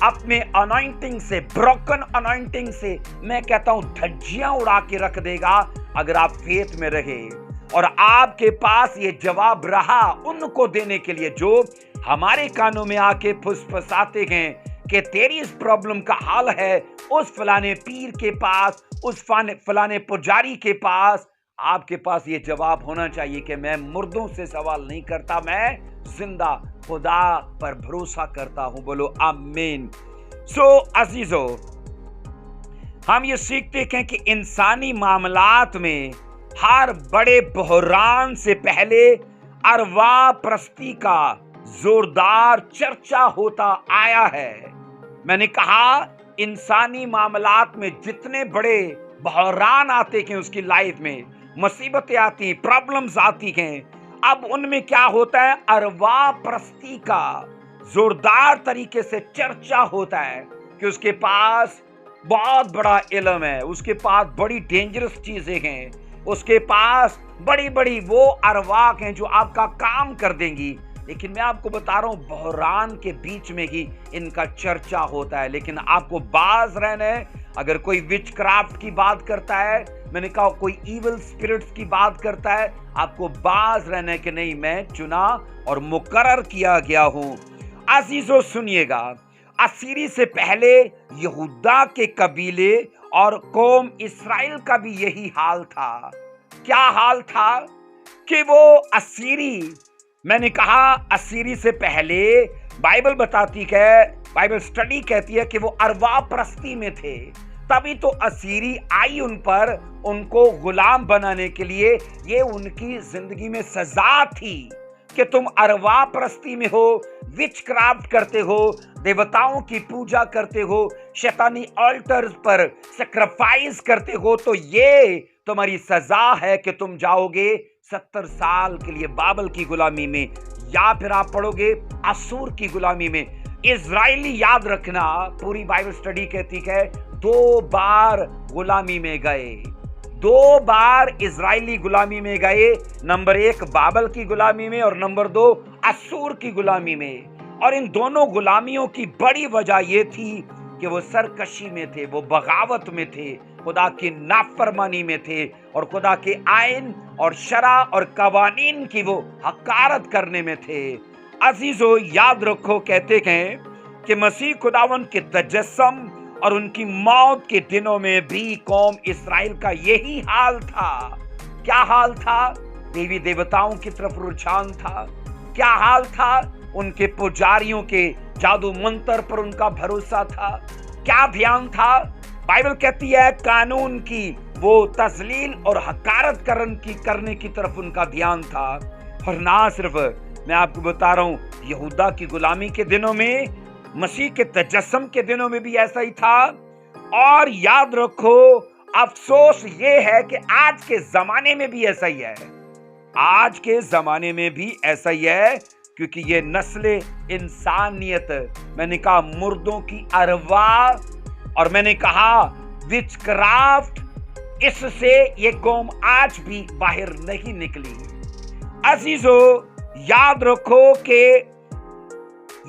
[SPEAKER 1] अपने अनॉइंटिंग से, ब्रोकन अनॉइंटिंग से, मैं कहता हूं धज्जियां उड़ा के रख देगा अगर आप फेथ में रहे। और आपके पास ये जवाब रहा उनको देने के लिए जो हमारे कानों में आके फुसफुसाते हैं कि तेरी इस प्रॉब्लम का हल है उस फलाने पीर के पास, उस फलाने पुजारी के पास। आपके पास ये जवाब होना चाहिए कि मैं मुर्दों से सवाल नहीं करता, मैं जिंदा खुदा पर भरोसा करता हूं। बोलो आमीन। सो अजीजों, हम ये सीखते हैं कि इंसानी मामलात में हर बड़े बहरान से पहले अरवा प्रस्ती का जोरदार चर्चा होता आया है। मैंने कहा इंसानी मामलात में जितने बड़े बहरान आते हैं, उसकी लाइफ में मुसीबतें आती, प्रॉब्लम्स आती हैं, अब उनमें क्या होता है, अरवा प्रस्ती का जोरदार तरीके से चर्चा होता है कि उसके पास बहुत बड़ा इल्म है, उसके पास बड़ी डेंजरस चीजें हैं, उसके पास बड़ी बड़ी वो अरवाक हैं जो आपका काम कर देंगी। लेकिन मैं आपको बता रहा हूं बहरान के बीच में ही इनका चर्चा होता है। लेकिन आपको बाज रहना है। अगर कोई विचक्राफ्ट की बात करता है, मैंने कहा कोई इविल स्पिरिट्स की बात करता है, आपको बाज रहना है कि नहीं, मैं चुना और मुकर्रर किया गया हूं। अजीजों सुनिएगा, असीरी से पहले यहूदा के कबीले और कौम इस्राएल का भी यही हाल था। क्या हाल था कि वो असीरी, मैंने कहा असीरी से पहले बाइबल बताती है, बाइबल स्टडी कहती है कि वो अरवा प्रस्ती में थे। तभी तो असीरी आई उन पर, उनको गुलाम बनाने के लिए। ये उनकी जिंदगी में सजा थी कि तुम अरवा प्रस्ती में हो, विच क्राफ्ट करते हो, देवताओं की पूजा करते हो, शैतानी ऑल्टर्स पर सैक्रिफाइस करते हो, तो ये तुम्हारी सजा है कि तुम जाओगे 70 साल के लिए बाबल की गुलामी में, या फिर आप पढ़ोगे असूर की गुलामी में। इजराइली, याद रखना, पूरी बाइबल स्टडी कहती है 2 बार गुलामी में गए, 2 बार इजराइली गुलामी में गए। नंबर 1 बाबल की गुलामी में और नंबर 2 असूर की गुलामी में। और इन दोनों गुलामियों की बड़ी वजह यह थी कि वो सरकशी में थे, वो बगावत में थे, खुदा की नाफरमानी में थे और खुदा के आइन और शरा और कवानीन की वो हकारत करने में थे। अजीजों याद रखो, कहते हैं कि मसीह खुदावन के तजस्सम और उनकी मौत के दिनों में भी कौम इस्राएल का यही हाल था। क्या हाल था? देवी देवताओं की तरफ रुझान था। क्या हाल था? उनके पुजारियों के जादू मंत्र पर उनका भरोसा था। क्या ध्यान था? बाइबल कहती है कानून की वो तजलील और हकारत करने की तरफ उनका ध्यान था। और ना सिर्फ, मैं आपको बता रहा हूं, यहूदा की गुलामी के दिनों में, मसीह के तजस्सम के दिनों में भी ऐसा ही था। और याद रखो, अफसोस ये है कि आज के जमाने में भी ऐसा ही है। आज के जमाने में भी ऐसा ही है, क्योंकि ये नस्ले इंसानियत, मैंने कहा मुर्दों की अरवा, और मैंने कहा विचक्राफ्ट, इससे ये कौम आज भी बाहर नहीं निकली। अजीजों याद रखो कि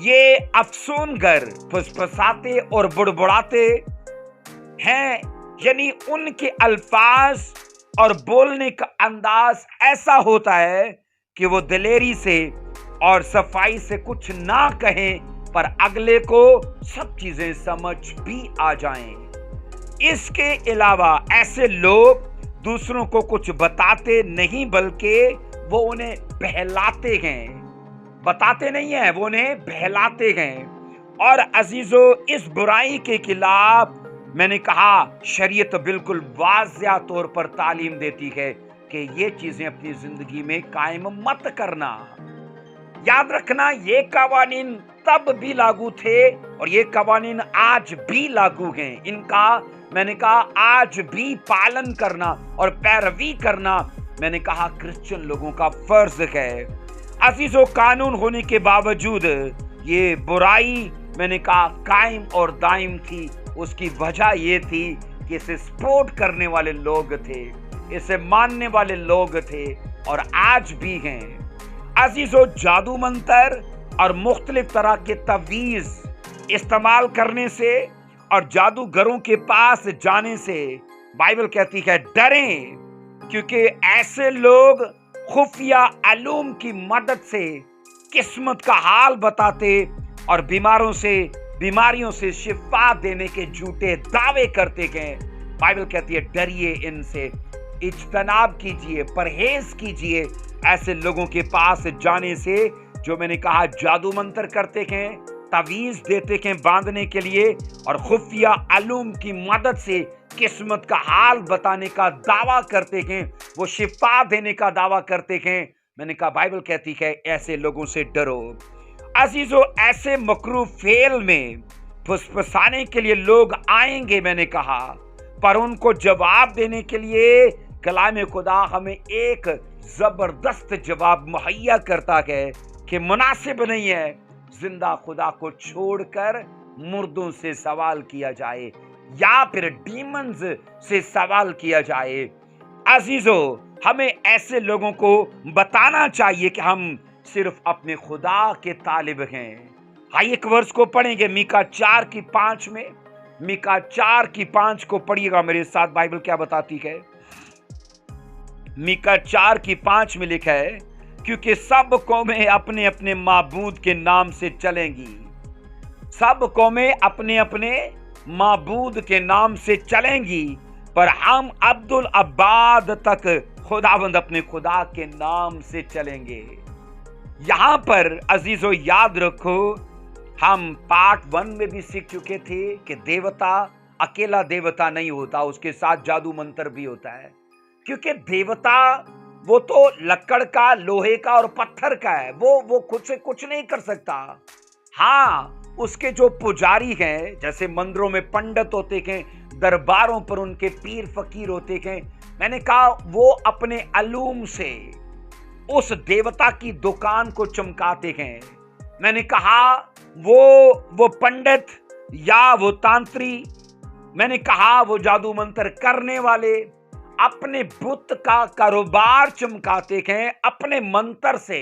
[SPEAKER 1] ये अफसूनगर फुसफुसाते और बुड़बुड़ाते हैं, यानी उनके अल्फाज और बोलने का अंदाज ऐसा होता है कि वो दिलेरी से और सफाई से कुछ ना कहें, पर अगले को सब चीजें समझ भी आ जाएं। इसके अलावा ऐसे लोग दूसरों को कुछ बताते नहीं, बल्कि वो उन्हें बहलाते हैं। बताते नहीं है, वो उन्हें बहलाते हैं। और अजीजों, इस बुराई के खिलाफ मैंने कहा शरीयत बिल्कुल वाज़िया तौर पर तालीम देती है कि ये चीजें अपनी जिंदगी में कायम मत करना। याद रखना, ये कवानीन तब भी लागू थे और ये कवानीन आज भी लागू हैं। इनका मैंने कहा आज भी पालन करना और पैरवी करना, मैंने कहा क्रिश्चियन लोगों का फर्ज है। अजीजों, कानून होने के बावजूद ये बुराई, मैंने कहा, कायम और दायम थी। उसकी वजह ये थी कि इसे सपोर्ट करने वाले लोग थे। इसे मानने वाले लोग थे और आज भी हैं। अजीजों, जादू मंतर और मुख्तलिफ तरह के तवीज इस्तेमाल करने से और जादूगरों के पास जाने से बाइबल कहती है डरें, क्योंकि ऐसे लोग खुफिया अलूम की मदद से किस्मत का हाल बताते और बीमारियों से शिफा देने के झूठे दावे करते गए। बाइबल कहती है डरिए इनसे, इज्तनाब कीजिए, परहेज कीजिए ऐसे लोगों के पास जाने से जो मैंने कहा जादू मंत्र करते हैं, तवीज देते हैं बांधने के लिए और खुफिया अलूम की मदद से किस्मत का हाल बताने का दावा करते हैं, वो शिफा देने का दावा करते हैं। मैंने कहा बाइबल कहती है ऐसे लोगों से डरो। अजीजों, ऐसे मकरूह फेल में फुसफुसाने के लिए लोग आएंगे, मैंने कहा, पर उनको जवाब देने के लिए कलाम खुदा हमें एक जबरदस्त जवाब मुहैया करता है कि मुनासिब नहीं है जिंदा खुदा को छोड़कर मुर्दों से सवाल किया जाए या फिर डीमंस से सवाल किया जाए। अजीजों, हमें ऐसे लोगों को बताना चाहिए कि हम सिर्फ अपने खुदा के तालिब हैं। हाँ, एक वर्ष को पढ़ेंगे मीका 4:5 में। मीका 4:5 को पढ़िएगा मेरे साथ। बाइबल क्या बताती है? मीका 4:5 में लिखा है, क्योंकि सब कौमें अपने अपने माबूद के नाम से चलेंगी। सब कौमें अपने अपने माबूद के नाम से चलेंगी, पर हम अब्दुल अब्बाद तक खुदावंद अपने खुदा के नाम से चलेंगे। यहां पर अजीजों याद रखो, हम पार्ट 1 में भी सीख चुके थे कि देवता अकेला देवता नहीं होता, उसके साथ जादू मंत्र भी होता है। क्योंकि देवता वो तो लकड़ का, लोहे का और पत्थर का है, वो खुद से कुछ नहीं कर सकता। हाँ, उसके जो पुजारी हैं, जैसे मंदिरों में पंडित होते हैं, दरबारों पर उनके पीर फकीर होते हैं, मैंने कहा वो अपने अलूम से उस देवता की दुकान को चमकाते हैं। मैंने कहा वो पंडित या वो तांत्री, मैंने कहा वो जादू मंत्र करने वाले अपने बुत का कारोबार चमकाते हैं अपने मंत्र से।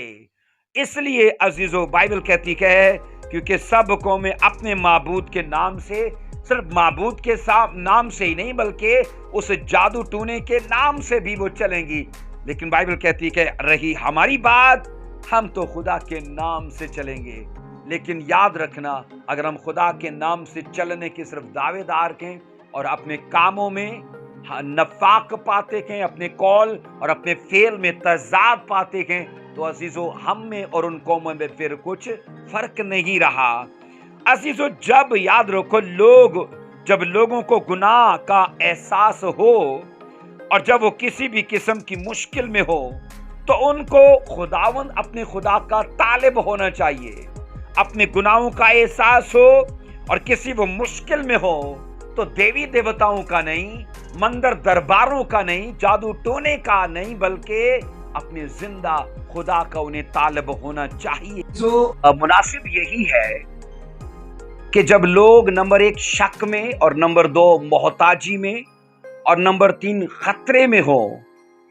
[SPEAKER 1] इसलिए अजीजों, बाइबल कहती है क्योंकि सब कौमें अपने माबूद के नाम से, सिर्फ माबूद के नाम से ही नहीं बल्कि उस जादू टूने के नाम से भी वो चलेंगी। लेकिन बाइबल कहती है रही हमारी बात, हम तो खुदा के नाम से चलेंगे। लेकिन याद रखना, अगर हम खुदा के नाम से चलने के सिर्फ दावेदार हैं और अपने कामों में नफाक पाते हैं, अपने कौल और अपने फेल में तजाद पाते हैं, तो अजीजों हम में और उन कौमों में फिर कुछ फर्क नहीं रहा। अजीजों, जब याद रखो जब लोगों को गुनाह का एहसास हो और जब वो किसी भी किस्म की मुश्किल में हो, तो उनको खुदावंद अपने खुदा का तालिब होना चाहिए। अपने गुनाहों का एहसास हो और किसी वो मुश्किल में हो, तो देवी देवताओं का नहीं, मंदिर दरबारों का नहीं, जादू टोने का नहीं, बल्कि अपने जिंदा खुदा का उन्हें तालिब होना चाहिए। तो मुनासिब यही है कि जब लोग नंबर 1 शक में और नंबर 2 मोहताजी में और नंबर 3 खतरे में हो,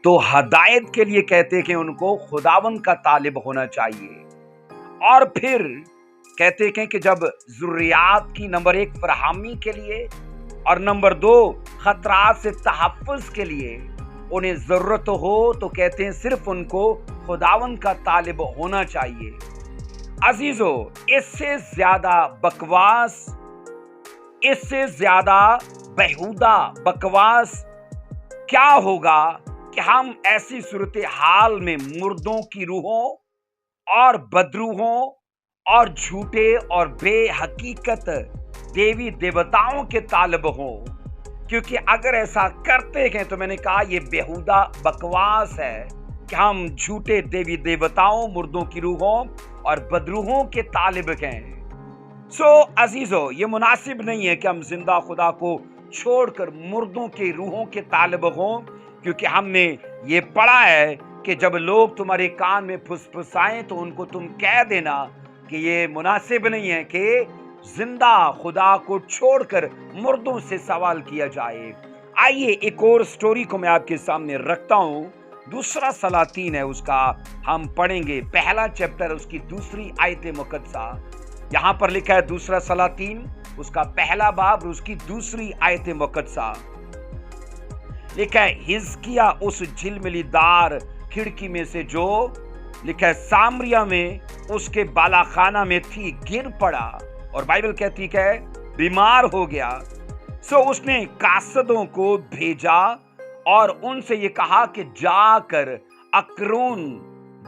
[SPEAKER 1] तो हदायत के लिए कहते हैं कि उनको खुदावंद का तालिब होना चाहिए। और फिर कहते हैं कि जब ज़ुर्रियात की नंबर 1 फराहमी के लिए और नंबर 2 खतरात से तहफ़्फ़ुज़ के लिए उन्हें ज़रूरत हो, तो कहते हैं सिर्फ उनको खुदावंद का तालिब होना चाहिए। अजीजों, इससे ज्यादा बकवास, इससे ज्यादा बेहुदा बकवास क्या होगा कि हम ऐसी सूरत हाल में मुर्दों की रूहों और बदरूहों और झूठे और बेहकीकत देवी देवताओं के तालिब हों। क्योंकि अगर ऐसा करते हैं तो मैंने कहा यह बेहुदा बकवास है कि हम झूठे देवी देवताओं, मुर्दों की रूहों और बदरूहों के तालिब हैं। अजीजों, ये मुनासिब नहीं है कि हम जिंदा खुदा को छोड़कर मुर्दों के रूहों के तालिब हों, क्योंकि हमने ये पढ़ा है कि जब लोग तुम्हारे कान में फुसफुसाएं तो उनको तुम कह देना कि ये मुनासिब नहीं है कि जिंदा खुदा को छोड़कर मुर्दों से सवाल किया जाए। आइए एक और स्टोरी को मैं आपके सामने रखता हूं। दूसरा सलातीन है, उसका हम पढ़ेंगे पहला चैप्टर, उसकी दूसरी आयत मुकद्दसा। यहां पर लिखा है दूसरा सलातीन, उसका पहला बाब, उसकी दूसरी आयत मुकद्दसा। लिखा है हिजकिया उस झिलमिलीदार खिड़की में से जो लिखा है सामरिया में उसके बालाखाना में थी गिर पड़ा, और बाइबल कहती है बीमार हो गया। सो उसने कासदों को भेजा और उनसे ये कहा कि जाकर अक्रून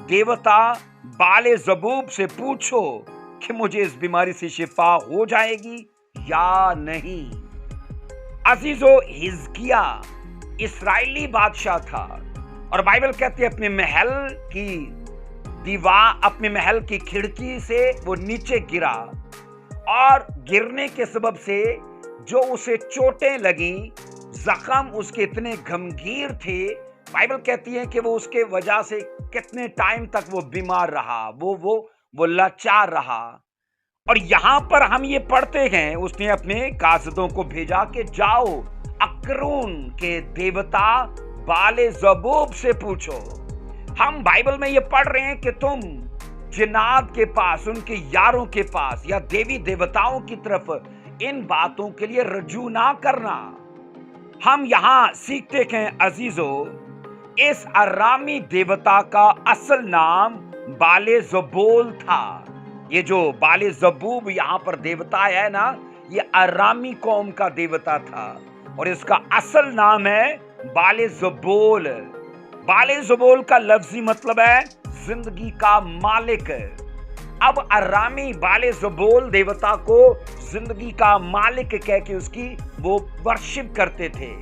[SPEAKER 1] देवता बाले जबूब से पूछो कि मुझे इस बीमारी से शिफा हो जाएगी या नहीं। अजीजो, हिजकिया इस्राएली बादशाह था, और बाइबल कहती है अपने महल की दीवार, अपने महल की खिड़की से वो नीचे गिरा, और गिरने के सबब से जो उसे चोटें लगी, जख्म उसके इतने गंभीर थे, बाइबल कहती है कि वो उसके वजह से कितने टाइम तक वो बीमार रहा, वो लाचार रहा। और यहां पर हम ये पढ़ते हैं उसने अपने कासदों को भेजा कि जाओ अक्रून के देवता बाले जबूब से पूछो। हम बाइबल में ये पढ़ रहे हैं कि तुम जिन्नात के पास, उनके यारों के पास या देवी देवताओं की तरफ इन बातों के लिए रजू ना करना। हम यहां सीखते हैं अजीजो, इस अरामी देवता का असल नाम बाले जबोल था। ये जो बाले जबूब यहां पर देवता है ना, ये अरामी कौम का देवता था, और इसका असल नाम है बाले जबोल। बाले जबोल का लफ्जी मतलब है जिंदगी का मालिक। अब अरामी बाले जबोल देवता को जिंदगी का मालिक कह के उसकी वो वर्शिप करते थे।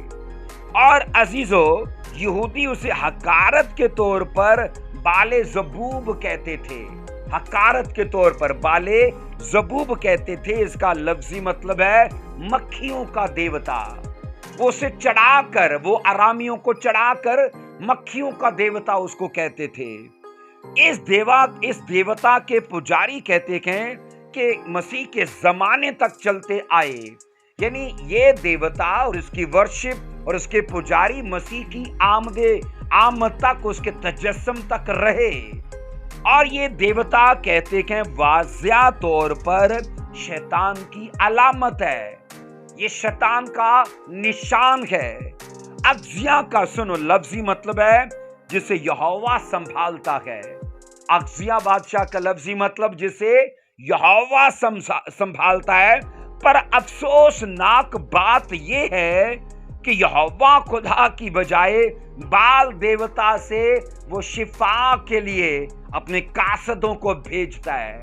[SPEAKER 1] और अजीजो, यहूदी उसे हकारत के तौर पर बाले जबूब कहते थे, हकारत के तौर पर बाले जबूब कहते थे। इसका लफ्जी मतलब है मक्खियों का देवता। वो उसे चढ़ाकर, वो अरामियों को चढ़ाकर मक्खियों का देवता उसको कहते थे। इस देवता के पुजारी कहते हैं कि मसीह के जमाने तक चलते आए, यानी ये देवता और इसकी वर्शिप और उसके पुजारी मसीह की आमद तक, उसके तजस्सुम तक रहे। और ये देवता कहते हैं वाज़िया तौर पर शैतान की अलामत है, ये शैतान का निशान है। अक्जिया का सुनो लफ्जी मतलब है जिसे यहोवा संभालता है। अक्जिया बादशाह का लफ्जी मतलब जिसे यहोवा संभालता है। पर अफसोसनाक बात यह है कि यहोवा खुदा की बजाय बाल देवता से वो शिफा के लिए अपने कासदों को भेजता है।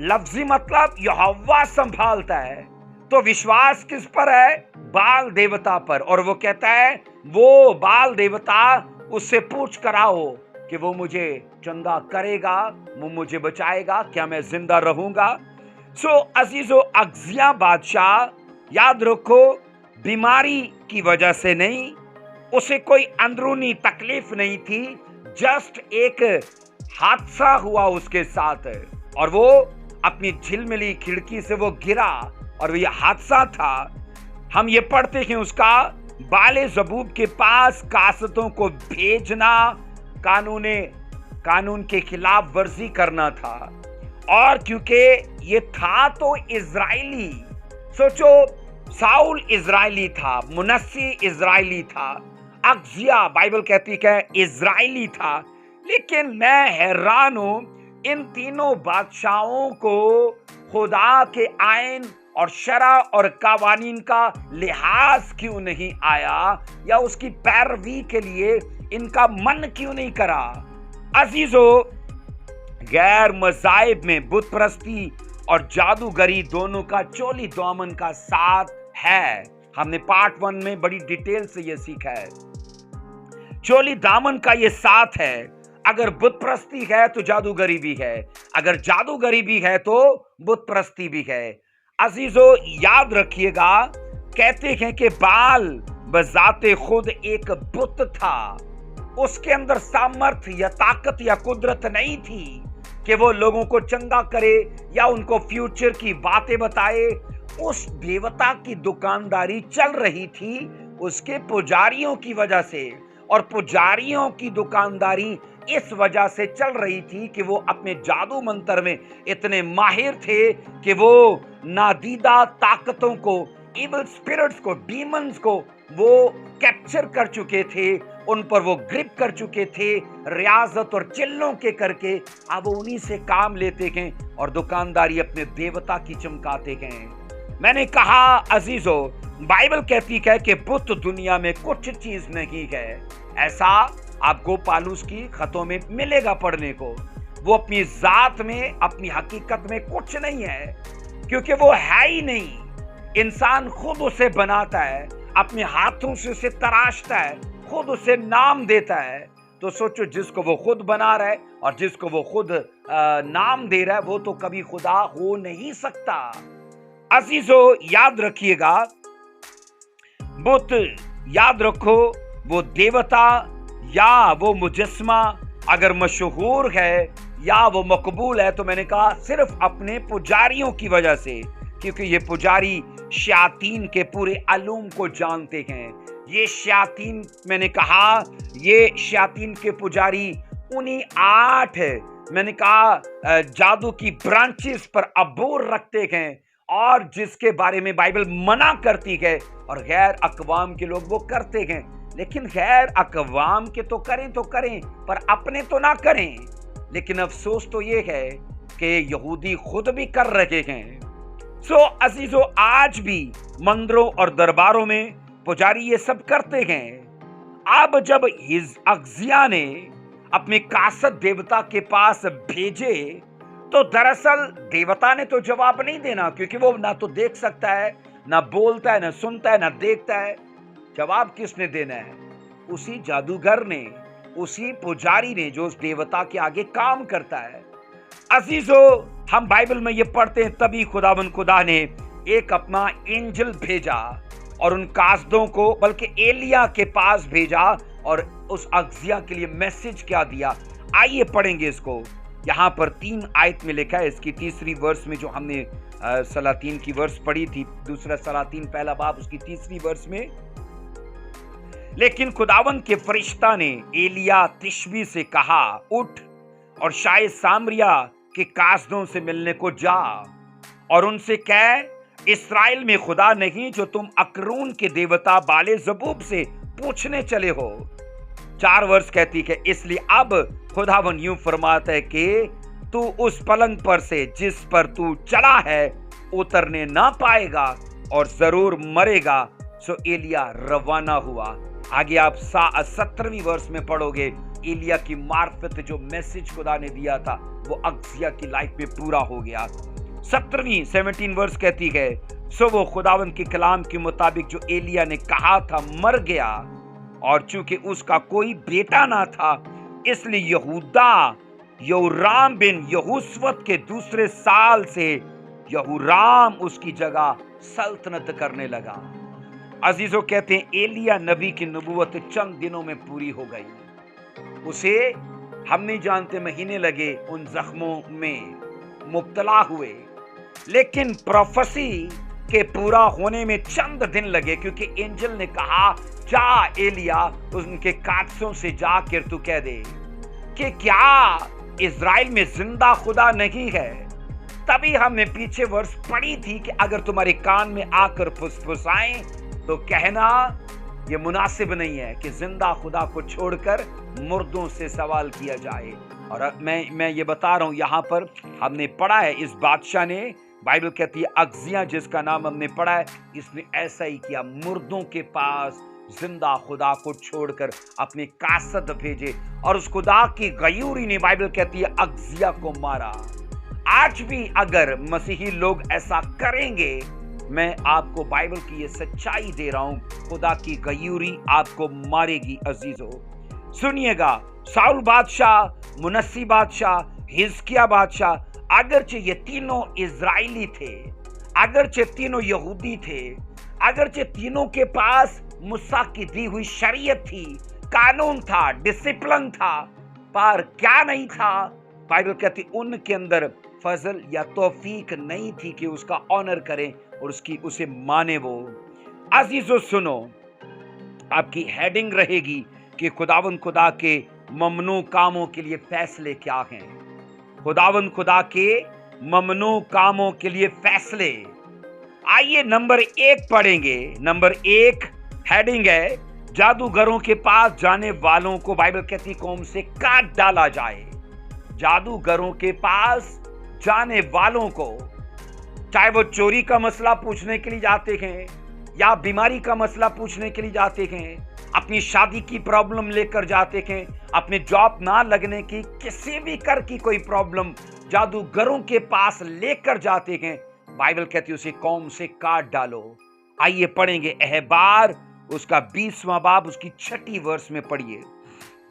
[SPEAKER 1] लफ्जी मतलब यहोवा संभालता है, तो विश्वास किस पर है? बाल देवता पर। और वो कहता है वो बाल देवता उससे पूछ कराओ कि वो मुझे चंगा करेगा, वो मुझे बचाएगा, क्या मैं जिंदा रहूंगा। सो अजीजो, अक्जिया बादशाह, याद रखो, बीमारी की वजह से नहीं, उसे कोई अंदरूनी तकलीफ नहीं थी, जस्ट एक हादसा हुआ उसके साथ, और वो अपनी झिलमिली खिड़की से वो गिरा, और ये हादसा था। हम ये पढ़ते हैं उसका बाले जबूब के पास कासतों को भेजना कानून के खिलाफ वर्जी करना था। और क्योंकि ये था तो इजराइली, सोचो, साउल इजराइली था, मुनस्सी इजराइली था, अक्जिया बाइबल कहती है इजराइली था। लेकिन मैं हैरान हूं, इन तीनों बादशाहों को खुदा के आइन और शरा और कावानीन का लिहाज क्यों नहीं आया, या उसकी पैरवी के लिए इनका मन क्यों नहीं करा। अजीजो, गैर मज़ाहिब में बुत परस्ती और जादूगरी दोनों का चोली दामन का साथ है। हमने पार्ट 1 में बड़ी डिटेल से यह सीखा है। चोली दामन का यह साथ है। अगर बुत परस्ती है तो जादूगरी भी है, अगर जादूगरी भी है तो बुत परस्ती भी है। अजीजो, याद रखिएगा, कहते हैं कि बाल बजाते खुद एक बुत था, उसके अंदर सामर्थ्य या ताकत या कुदरत नहीं थी कि वो लोगों को चंगा करे या उनको फ्यूचर की बातें बताए। उस देवता की दुकानदारी चल रही थी उसके पुजारियों की वजह से, और पुजारियों की दुकानदारी इस वजह से चल रही थी कि वो अपने जादू मंत्र में इतने माहिर थे कि वो नादीदा ताकतों को, इविल स्पिरिट्स को, डीमंस को वो कैप्चर कर चुके थे, उन पर वो ग्रिप कर चुके थे, रियाजत और चिल्लों के करके। अब वो उन्हीं से काम लेते गए और दुकानदारी अपने देवता की चमकाते गए। मैंने कहा अजीजों, बाइबल कहती है कि बुत दुनिया में कुछ चीज नहीं है। ऐसा आपको पालूस की खतों में मिलेगा पढ़ने को। वो अपनी जात में, अपनी हकीकत में कुछ नहीं है, क्योंकि वो है ही नहीं। इंसान खुद उसे बनाता है, अपने हाथों से उसे तराशता है, खुद उसे नाम देता है। तो सोचो, जिसको वो खुद बना रहा है और जिसको वो खुद नाम दे रहा है, वो तो कभी खुदा हो नहीं सकता। अजीजों, याद रखिएगा, बुत याद रखो, वो देवता या वो मुजस्मा अगर मशहूर है या वो मकबूल है, तो मैंने कहा सिर्फ अपने पुजारियों की वजह से, क्योंकि ये पुजारी शयातीन के पूरे अलूम को जानते हैं। ये शयातीन, मैंने कहा ये शयातीन के पुजारी उन्हीं 8 मैंने कहा जादू की ब्रांचेस पर अबूर रखते हैं, और जिसके बारे में बाइबल मना करती है, और गैर अकवाम के लोग वो करते हैं। लेकिन गैर अकवाम के तो करें पर अपने तो ना करें। लेकिन अफसोस तो ये है कि यहूदी खुद भी कर रहे हैं। सो अजीजों, आज भी मंदिरों और दरबारों में पुजारी ये सब करते हैं। अब जब अगजिया ने अपने कासद देवता के पास भेजे, तो दरअसल देवता ने तो जवाब नहीं देना, क्योंकि वो ना तो देख सकता है, ना बोलता है, ना सुनता है, ना देखता है। जवाब किसने देना है? उसी जादूगर ने, उसी पुजारी ने जो उस देवता के आगे काम करता है। अजीजों, हम बाइबल में ये पढ़ते हैं, तभी खुदा ने एक अपना एंजल भेजा और उन कासदों को, बल्कि एलिया के पास भेजा, और उस अगजिया के लिए मैसेज क्या दिया। आइए पढ़ेंगे इसको। यहाँ पर 3 आयत में लिखा है, इसकी 3री वर्स में, जो हमने सलातीन की वर्स पढ़ी थी, दूसरा सलातीन पहला बाब उसकी 3री वर्स में। लेकिन खुदावन के फरिश्ता ने एलिया तिशबी से कहा, उठ और शायद सामरिया के कासदों से मिलने को जा और उनसे कह, इस्राएल में खुदा नहीं जो तुम अकरून के देवता बाले जबूब से पूछने चले हो। 4 वर्ष कहती है, इसलिए अब खुदावन यूं फरमाता है कि तू उस पलंग पर से जिस पर तू चला है उतरने ना पाएगा और जरूर मरेगा। सो एलिया रवाना हुआ। आगे आप 17वीं वर्ष में पढ़ोगे, एलिया की मार्फत जो मैसेज खुदा ने दिया था वो अगजिया की लाइफ में पूरा हो गया। 17 वर्ष कहती है, सो वो खुदावन के कलाम के मुताबिक जो एलिया ने कहा था मर गया, और चूंकि उसका कोई बेटा ना था, इसलिए यहूदा यहोराम बिन यहोशवत के दूसरे साल से यहोराम उसकी जगह सल्तनत करने लगा। अजीजों, कहते हैं एलिया नबी की नबूवत चंद दिनों में पूरी हो गई। उसे हम नहीं जानते महीने लगे उन जख्मों में मुब्तला हुए, लेकिन प्रोफेसी के पूरा होने में चंद दिन लगे, क्योंकि एंजल ने कहा, जा एलिया उनके काटसों से जाकर तू कह दे कि क्या इज़राइल में जिंदा खुदा नहीं है। तभी हमने पीछे वर्ष पढ़ी थी कि अगर तुम्हारे कान में आकर फुसफुसाएं तो कहना ये मुनासिब नहीं है कि जिंदा खुदा को छोड़कर मुर्दों से सवाल किया जाए। और मैं ये बता रहा हूं, यहां पर हमने पढ़ा है, इस बादशाह ने, बाइबल कहती है अगजिया जिसका नाम हमने पढ़ा है, इसने ऐसा ही किया, मुर्दों के पास जिंदा खुदा को छोड़कर अपने कासद भेजे, और उस खुदा की गयूरी ने, बाइबल कहती है, अगजिया को मारा। आज भी अगर मसीही लोग ऐसा करेंगे, मैं आपको बाइबल की ये सच्चाई दे रहा हूं, खुदा की गयूरी आपको मारेगी। अजीजों सुनिएगा, साउल बादशाह, मुनस्सी बादशाह, हिजकिया बादशाह, अगरचे ये तीनों इजराइली थे, अगरचे तीनों यहूदी थे, अगरचे तीनों के पास मूसा की दी हुई शरीयत थी, कानून था, डिसिप्लिन था, पर क्या नहीं था? बाइबल कहती उनके अंदर फजल या तौफीक नहीं थी कि उसका ऑनर करें और उसे माने। वो अजीजों सुनो, आपकी हेडिंग रहेगी कि खुदावंद खुदा के ममनू कामों के लिए फैसले क्या हैं। खुदावंद खुदा के ममनू कामों के लिए फैसले। आइए नंबर 1 पढ़ेंगे। नंबर 1 हेडिंग है, जादूगरों के पास जाने वालों को बाइबल कहती कौम से काट डाला जाए। जादूगरों के पास जाने वालों को, चाहे वो चोरी का मसला पूछने के लिए जाते हैं या बीमारी का मसला पूछने के लिए जाते हैं, अपनी शादी की प्रॉब्लम लेकर जाते हैं, अपने जॉब ना लगने की, किसी भी कर की कोई प्रॉब्लम जादूगरों के पास लेकर जाते हैं, बाइबल कहती है उसे कौम से काट डालो। आइए पढ़ेंगे अहबार उसका 20वां बाब उसकी 6ठी वर्ष में पढ़िए।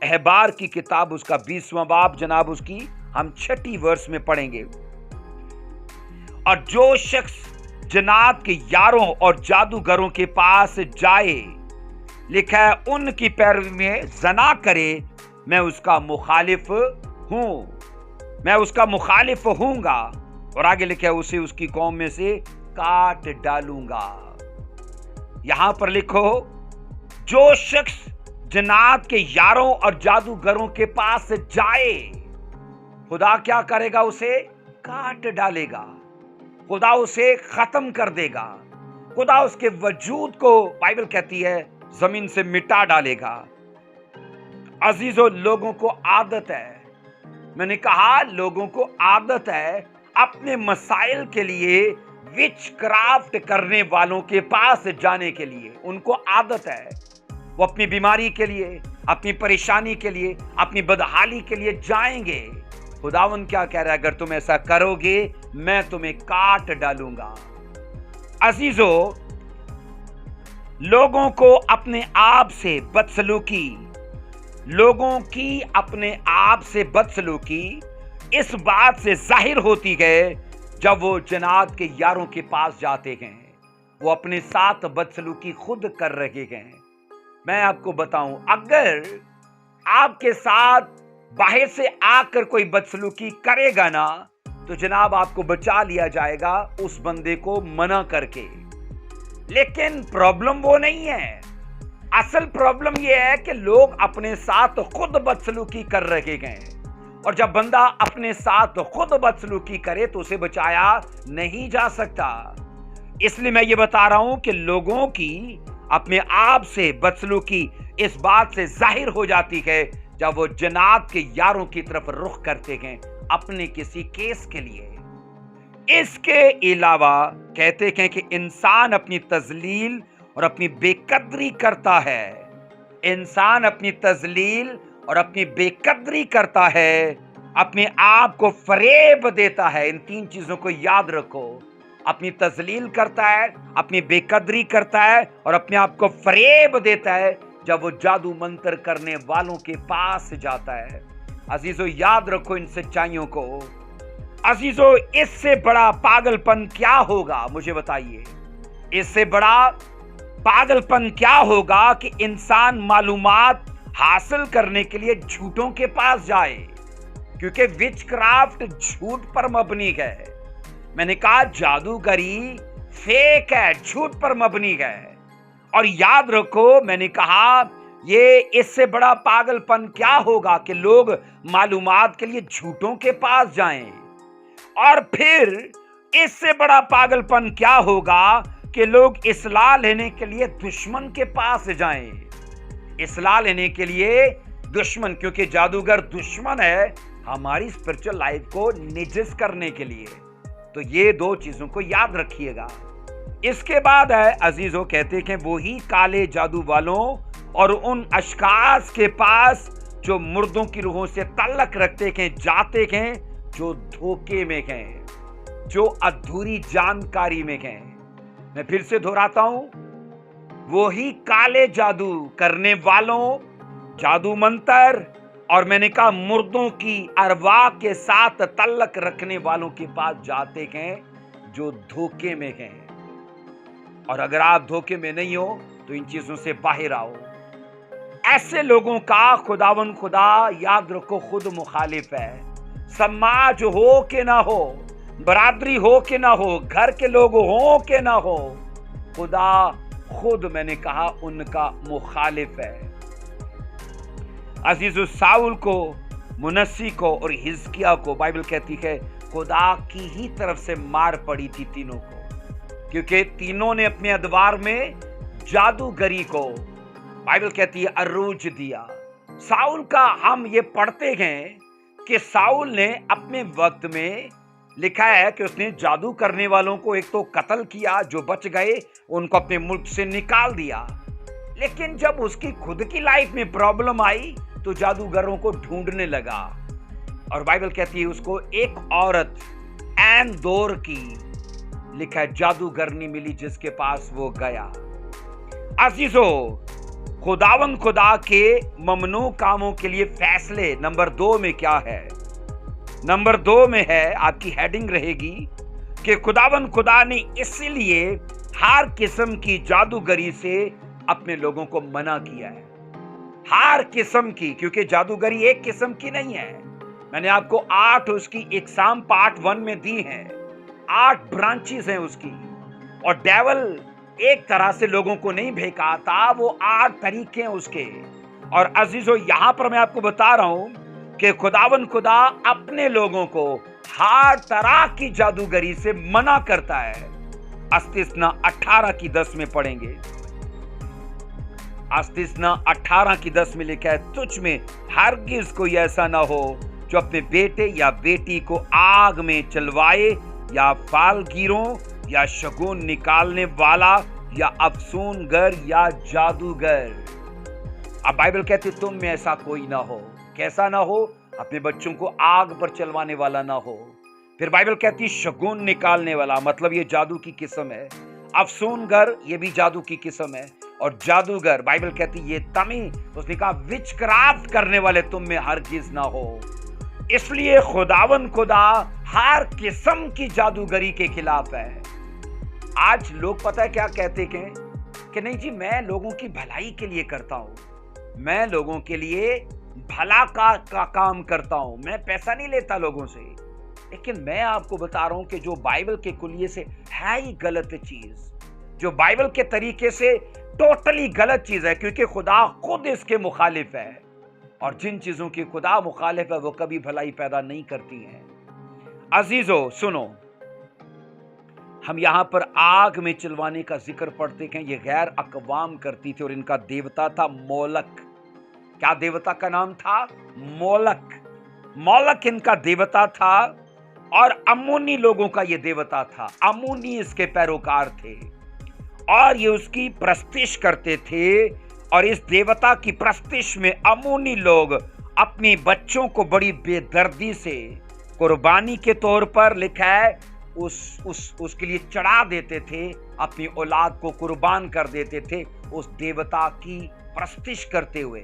[SPEAKER 1] अहबार की किताब उसका 20वां बाब जनाब उसकी हम 6ठी वर्ष में पढ़ेंगे। और जो शख्स जन्नात के यारों और जादूगरों के पास जाए, लिखा है उनकी पैरवी में जना करे, मैं उसका मुखालिफ हूं, मैं उसका मुखालिफ हूंगा। और आगे लिखा है उसे उसकी कौम में से काट डालूंगा। यहां पर लिखो, जो शख्स जन्नात के यारों और जादूगरों के पास जाए, खुदा क्या करेगा? उसे काट डालेगा, खुदा उसे खत्म कर देगा, खुदा उसके वजूद को बाइबल कहती है जमीन से मिटा डालेगा। अजीजों, लोगों को आदत है, मैंने कहा लोगों को आदत है अपने मसाइल के लिए विच क्राफ्ट करने वालों के पास जाने के लिए। उनको आदत है, वो अपनी बीमारी के लिए, अपनी परेशानी के लिए, अपनी बदहाली के लिए जाएंगे। खुदावन क्या कह रहा है? अगर तुम ऐसा करोगे मैं तुम्हें काट डालूंगा। अजीजों, लोगों को अपने आप से बदसलूकी, लोगों की अपने आप से बदसलूकी इस बात से जाहिर होती है जब वो जन्नात के यारों के पास जाते हैं, वो अपने साथ बदसलूकी खुद कर रहे हैं। मैं आपको बताऊं, अगर आपके साथ बाहर से आकर कोई बदसलूकी करेगा ना, तो जनाब आपको बचा लिया जाएगा उस बंदे को मना करके। लेकिन प्रॉब्लम वो नहीं है, असल प्रॉब्लम यह है कि लोग अपने साथ खुद बदसलूकी कर रहे हैं। और जब बंदा अपने साथ खुद बदसलूकी करे तो उसे बचाया नहीं जा सकता। इसलिए मैं ये बता रहा हूं कि लोगों की अपने आप से बदसलूकी इस बात से जाहिर हो जाती है जब वो जन्नात के यारों की तरफ रुख करते हैं अपने किसी केस के लिए। इसके अलावा कहते हैं कि इंसान अपनी तजलील और अपनी बेकदरी करता है, इंसान अपनी तजलील और अपनी बेकदरी करता है, अपने आप को फरेब देता है। इन 3 चीजों को याद रखो, अपनी तजलील करता है, अपनी बेकदरी करता है और अपने आप को फरेब देता है जब वो जादू मंत्र करने वालों के पास जाता है। अजीजों, याद रखो इन सच्चाइयों को। अजीजों, इससे बड़ा पागलपन क्या होगा? मुझे बताइए, इससे बड़ा पागलपन क्या होगा कि इंसान मालूमात हासिल करने के लिए झूठों के पास जाए, क्योंकि विच क्राफ्ट झूठ पर मबनी है। मैंने कहा जादूगरी फेक है, झूठ पर मबनी है। और याद रखो, मैंने कहा ये इससे बड़ा पागलपन क्या होगा कि लोग मालूमात के लिए झूठों के पास जाएं। और फिर इससे बड़ा पागलपन क्या होगा कि लोग इस्लाह लेने के लिए दुश्मन के पास जाएं। इस्लाह लेने के लिए दुश्मन, क्योंकि जादूगर दुश्मन है हमारी स्पिरिचुअल लाइफ को निजिस करने के लिए। तो ये 2 चीजों को याद रखिएगा। इसके बाद है अजीजों, कहते हैं वो ही काले जादू वालों और उन अशखास के पास जो मुर्दों की रूहों से तल्लक रखते हैं जाते हैं, जो धोखे में हैं, जो अधूरी जानकारी में हैं। मैं फिर से दोहराता हूं, वो ही काले जादू करने वालों, जादू मंत्र और मैंने कहा मुर्दों की अरवाह के साथ तल्लक रखने वालों के पास जाते हैं जो धोखे में हैं। और अगर आप धोखे में नहीं हो तो इन चीजों से बाहर आओ। ऐसे लोगों का खुदावन खुदा याद रखो खुद मुखालिफ है। समाज हो के ना हो, बरादरी हो के ना हो, घर के लोग हो के ना हो, खुदा خود میں نے کہا ان کا مخالف ہے۔ عزیزو، ساؤل کو، منسی کو اور حزقیہ کو بائبل کہتی ہے خدا کی ہی طرف سے مار پڑی تھی تینوں کو، کیونکہ تینوں نے اپنے ادوار میں جادوگری کو بائبل کہتی ہے عروج دیا۔ ساؤل کا ہم یہ پڑھتے ہیں کہ ساؤل نے اپنے وقت میں لکھا ہے کہ اس نے جادو کرنے والوں کو ایک تو قتل کیا، جو بچ گئے ان کو اپنے ملک سے نکال دیا، لیکن جب اس کی خود کی لائف میں پرابلم آئی تو جادوگروں کو ڈھونڈنے لگا، اور بائبل کہتی ہے اس کو ایک عورت این دور کی لکھا ہے جادوگرنی ملی جس کے پاس وہ گیا۔ عزیزو، خداوند خدا کے ممنوع کاموں کے لیے فیصلے نمبر 2 میں کیا ہے؟ نمبر 2 میں ہے، آپ کی ہیڈنگ رہے گی کہ خداوند خدا نے اسی لیے ہر قسم کی جادوگری سے اپنے لوگوں کو منع کیا ہے۔ ہر قسم کی، کیونکہ جادوگری ایک قسم کی نہیں ہے۔ میں نے آپ کو 8 اس کی اقسام پارٹ 1 میں دی ہیں، 8 برانچز ہیں اس کی، اور ڈیول ایک طرح سے لوگوں کو نہیں بھیکاتا، وہ 8 طریقے ہیں اس کے۔ اور عزیزو، یہاں پر میں آپ کو بتا رہا ہوں کہ خداوند خدا اپنے لوگوں کو ہر طرح کی جادوگری سے منع کرتا ہے۔ استثنا 18 کی 10 میں پڑھیں گے۔ استثنا 18 کی 10 میں لکھا ہے، تجھ میں ہرگز کوئی ایسا نہ ہو جو اپنے بیٹے یا بیٹی کو آگ میں چلوائے، یا فالگیروں، یا شگون نکالنے والا، یا افسون گر، یا جادوگر۔ اب بائبل کہتی تم میں ایسا کوئی نہ ہو۔ کیسا نہ ہو؟ اپنے بچوں کو آگ پر چلوانے والا نہ ہو۔ پھر بائبل کہتی شگون نکالنے والا، مطلب یہ جادو کی قسم ہے۔ افسون گر، یہ بھی جادو کی قسم ہے۔ اور جادوگر، بائبل کہتی یہ تمی، اس نے کہا وچ کرافٹ کرنے والے تم میں ہرگز نہ ہو۔ اس لیے خداوند خدا ہر قسم کی جادوگری کے خلاف ہے۔ آج لوگ پتہ ہے کیا کہتے ہیں کہ نہیں جی میں لوگوں کی بھلائی کے لیے کرتا ہوں، میں لوگوں کے لیے بھلا کا کام کرتا ہوں، میں پیسہ نہیں لیتا لوگوں سے۔ لیکن میں آپ کو بتا رہا ہوں کہ جو بائبل کے کلیے سے ہے ہی غلط چیز، جو بائبل کے طریقے سے ٹوٹلی غلط چیز ہے، کیونکہ خدا خود اس کے مخالف ہے، اور جن چیزوں کی خدا مخالف ہے وہ کبھی بھلائی پیدا نہیں کرتی ہیں۔ عزیزو سنو، ہم یہاں پر آگ میں چلوانے کا ذکر پڑھتے ہیں، یہ غیر اقوام کرتی تھی، اور ان کا دیوتا تھا مولک۔ کیا دیوتا کا نام تھا؟ مولک۔ مولک ان کا دیوتا تھا، اور امونی لوگوں کا یہ دیوتا تھا۔ امونی اس کے پیروکار تھے، اور یہ اس کی پرستش کرتے تھے، اور اس دیوتا کی پرستش میں امونی لوگ اپنی بچوں کو بڑی بے دردی سے قربانی کے طور پر لکھا ہے اس کے لیے چڑھا دیتے تھے، اپنی اولاد کو قربان کر دیتے تھے اس دیوتا کی پرستش کرتے ہوئے۔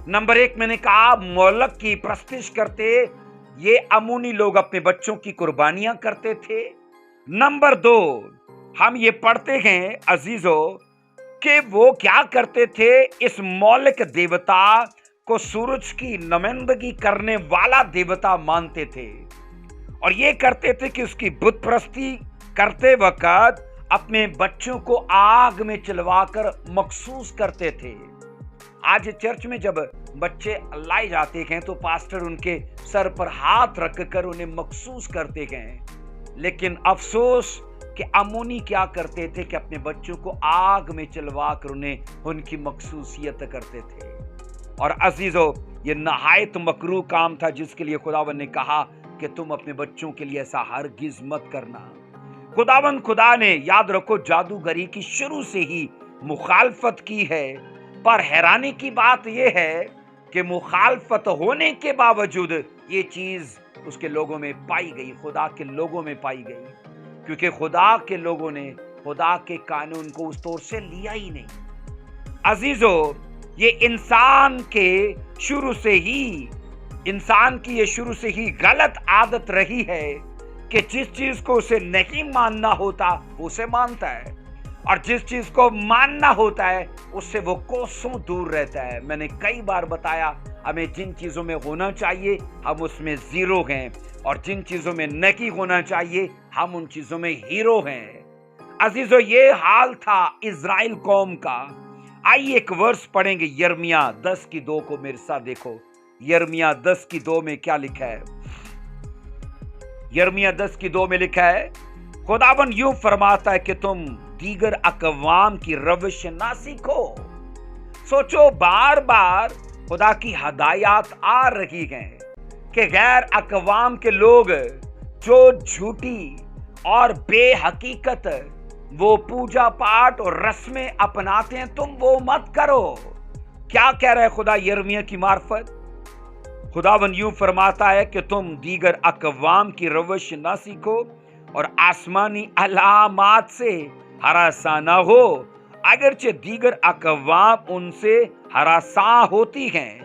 [SPEAKER 1] نمبر 1 میں نے کہا مولک کی پرستش کرتے یہ امونی لوگ اپنے بچوں کی قربانیاں کرتے تھے۔ نمبر 2 ہم یہ پڑھتے ہیں عزیزو کہ وہ کیا کرتے تھے، اس مولک دیوتا کو سورج کی نمائندگی کرنے والا دیوتا مانتے تھے، اور یہ کرتے تھے کہ اس کی بت پرستی کرتے وقت اپنے بچوں کو آگ میں چلوا کر مخصوص کرتے تھے۔ آج چرچ میں جب بچے لائے جاتے ہیں تو پاسٹر ان کے سر پر ہاتھ رکھ کر انہیں مخصوص کرتے ہیں، لیکن افسوس کہ امونی کیا کرتے تھے کہ اپنے بچوں کو آگ میں چلوا کر انہیں ان کی مخصوصیت کرتے تھے۔ اور عزیزو یہ نہایت مکروہ کام تھا، جس کے لیے خداوند نے کہا کہ تم اپنے بچوں کے لیے ایسا ہرگز مت کرنا۔ خداوند خدا نے یاد رکھو جادوگری کی شروع سے ہی مخالفت کی ہے، پر حیرانی کی بات یہ ہے کہ مخالفت ہونے کے باوجود یہ چیز اس کے لوگوں میں پائی گئی، خدا کے لوگوں میں پائی گئی، کیونکہ خدا کے لوگوں نے خدا کے قانون کو اس طور سے لیا ہی نہیں۔ عزیزو یہ انسان کی شروع سے ہی غلط عادت رہی ہے کہ جس چیز کو اسے نہیں ماننا ہوتا وہ اسے مانتا ہے، اور جس چیز کو ماننا ہوتا ہے اس سے وہ کوسوں دور رہتا ہے۔ میں نے کئی بار بتایا ہمیں جن چیزوں میں ہونا چاہیے ہم اس میں زیرو ہیں، اور جن چیزوں میں نہیں ہونا چاہیے ہم ان چیزوں میں ہیرو ہیں۔ अजीजों, ये हाल था इज़राइल कौम का। आइए एक वर्स पढ़ेंगे, यिर्मयाह 10:2 को मेरे साथ देखो। यिर्मयाह 10:2 में क्या लिखा है? यिर्मयाह 10:2 में लिखा है, खुदावंद यूं फरमाता है कि तुम दीगर अक़वाम की रविश ना सीखो। सोचो, बार बार खुदा की हदायत आ रही है कि गैर अक़वाम के लोग जो झूठी और बेहकीकत वो पूजा पाठ और रस्में अपनाते हैं, तुम वो मत करो। क्या कह रहा है खुदा यिर्मयाह की मार्फत? खुदावंद यूं फरमाता है कि तुम दीगर अक़वाम की रविश ना सीखो और आसमानी अलामात से हरासा ना हो, अगरचे दीगर अक़वाम उनसे हरासा होती हैं।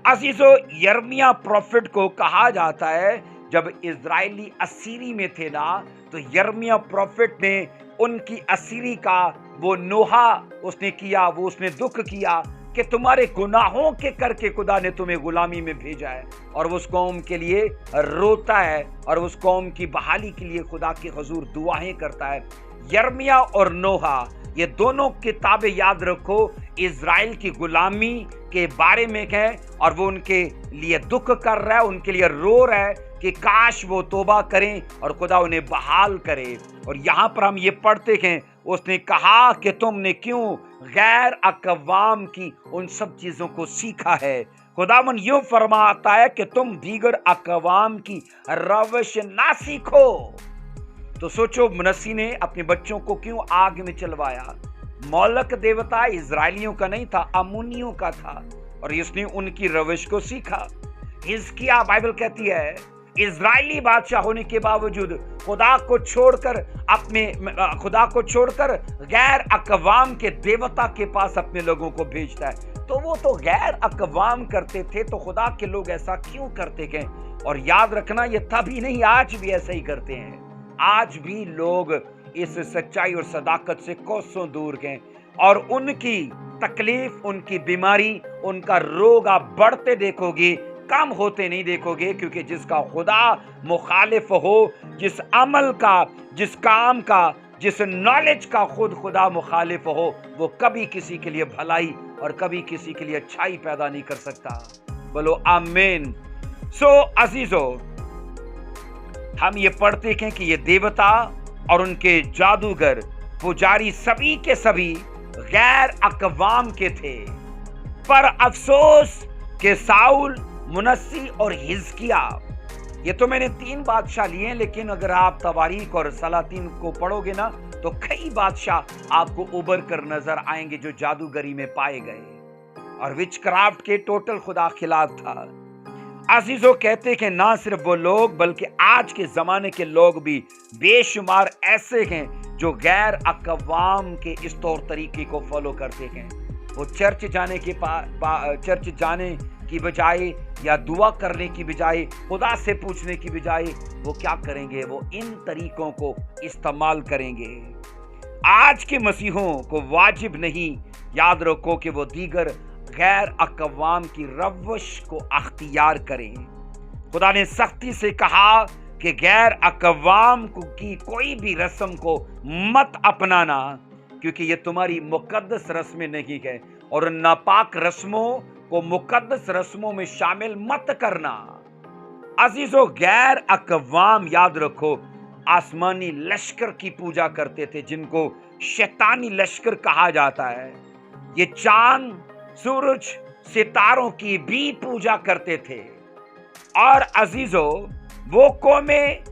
[SPEAKER 1] अजीजों, यिर्मयाह प्रोफेट को कहा जाता है, जब इज़राइली असीरी में थे ना, तो यिर्मयाह प्रोफेट ने उनकी असीरी का वो नोहा उसने किया, वो उसने दुख किया कि तुम्हारे गुनाहों के करके खुदा ने तुम्हें गुलामी में भेजा है, और उस कौम के लिए रोता है और उस कौम की बहाली के लिए खुदा के हुजूर दुआएं करता है। यिर्मयाह और नोहा, ये दोनों किताबें याद रखो, इज़राइल की गुलामी के बारे में है, और वो उनके लिए दुख कर रहा है, उनके लिए रो रहा है कि काश वो तौबा करें और खुदा उन्हें बहाल करे। और यहाँ पर हम ये पढ़ते हैं, उसने कहा कि तुमने क्यों गैर अक़वाम की उन सब चीजों को सीखा है। खुदावन यूं फरमाता है कि तुम दीगर अक़वाम की रविश ना सीखो। तो सोचो, मसीह ने अपने बच्चों को क्यों आग में चलवाया? मौलक देवता इज़राइलियों का नहीं था, अम्मोनियों का था, और इसने उनकी रविश को सीखा। हिजकिय्याह, बाइबल कहती है, इज़राइली बादशाह होने के बावजूद खुदा को छोड़कर गैर अक़वाम के देवता के पास अपने लोगों को भेजता है। तो वो तो गैर अक़वाम करते थे, तो खुदा के लोग ऐसा क्यों करते हैं? और याद रखना, ये तभी नहीं, आज भी ऐसा ही करते हैं। आज भी लोग इस सच्चाई और सदाकत से कोसों दूर हैं, और उनकी तकलीफ, उनकी बीमारी, उनका रोग आप बढ़ते देखोगे, कम होते नहीं देखोगे, क्योंकि जिसका खुदा मुखालिफ हो, जिस अमल का, जिस काम का, जिस नॉलेज का खुद खुदा मुखालिफ हो, वो कभी किसी के लिए भलाई और कभी किसी के लिए अच्छाई पैदा नहीं कर सकता। बोलो आमीन। सो अजीजों, हम ये पढ़ते हैं कि ये देवता और उनके जादूगर, पुजारी सभी के सभी गैर अक़वाम के थे। पर अफसोस कि साउल, मुनस्सी और हिजकिय्याह, ये तो मैंने 3 बादशाह लिए हैं, लेकिन अगर आप तवारीख और सलातीन को पढ़ोगे ना, तो कई बादशाह आपको उभर कर नजर आएंगे जो जादूगरी में पाए गए और विचक्राफ्ट के टोटल खुदा खिलाफ था। अजीजों, कहते कि ना सिर्फ वो लोग, बल्कि आज के जमाने के लोग भी बेशुमार ऐसे हैं जो गैर अक़वाम के इस तौर तरीके को फॉलो करते हैं। वो चर्च जाने की बजाय या दुआ करने की बजाय, खुदा से पूछने की बजाय, वो क्या करेंगे? वो इन तरीकों को इस्तेमाल करेंगे। आज के मसीहों को वाजिब नहीं, याद रखो, कि वो दीगर गैर अक़वाम की रविश को अख्तियार करें। खुदा ने सख्ती से कहा कि गैर अक़वाम की कोई भी रस्म को मत अपनाना, क्योंकि ये तुम्हारी मुकद्दस रस्में नहीं है, और नापाक रस्मों को मुकद्दस रस्मों में शामिल मत करना। अजीजों, गैर अक़वाम, याद रखो, आसमानी लश्कर की पूजा करते थे, जिनको शैतानी लश्कर कहा जाता है। ये चांद, सूरज, सितारों की भी पूजा करते थे। और अजीजों, वो कौमें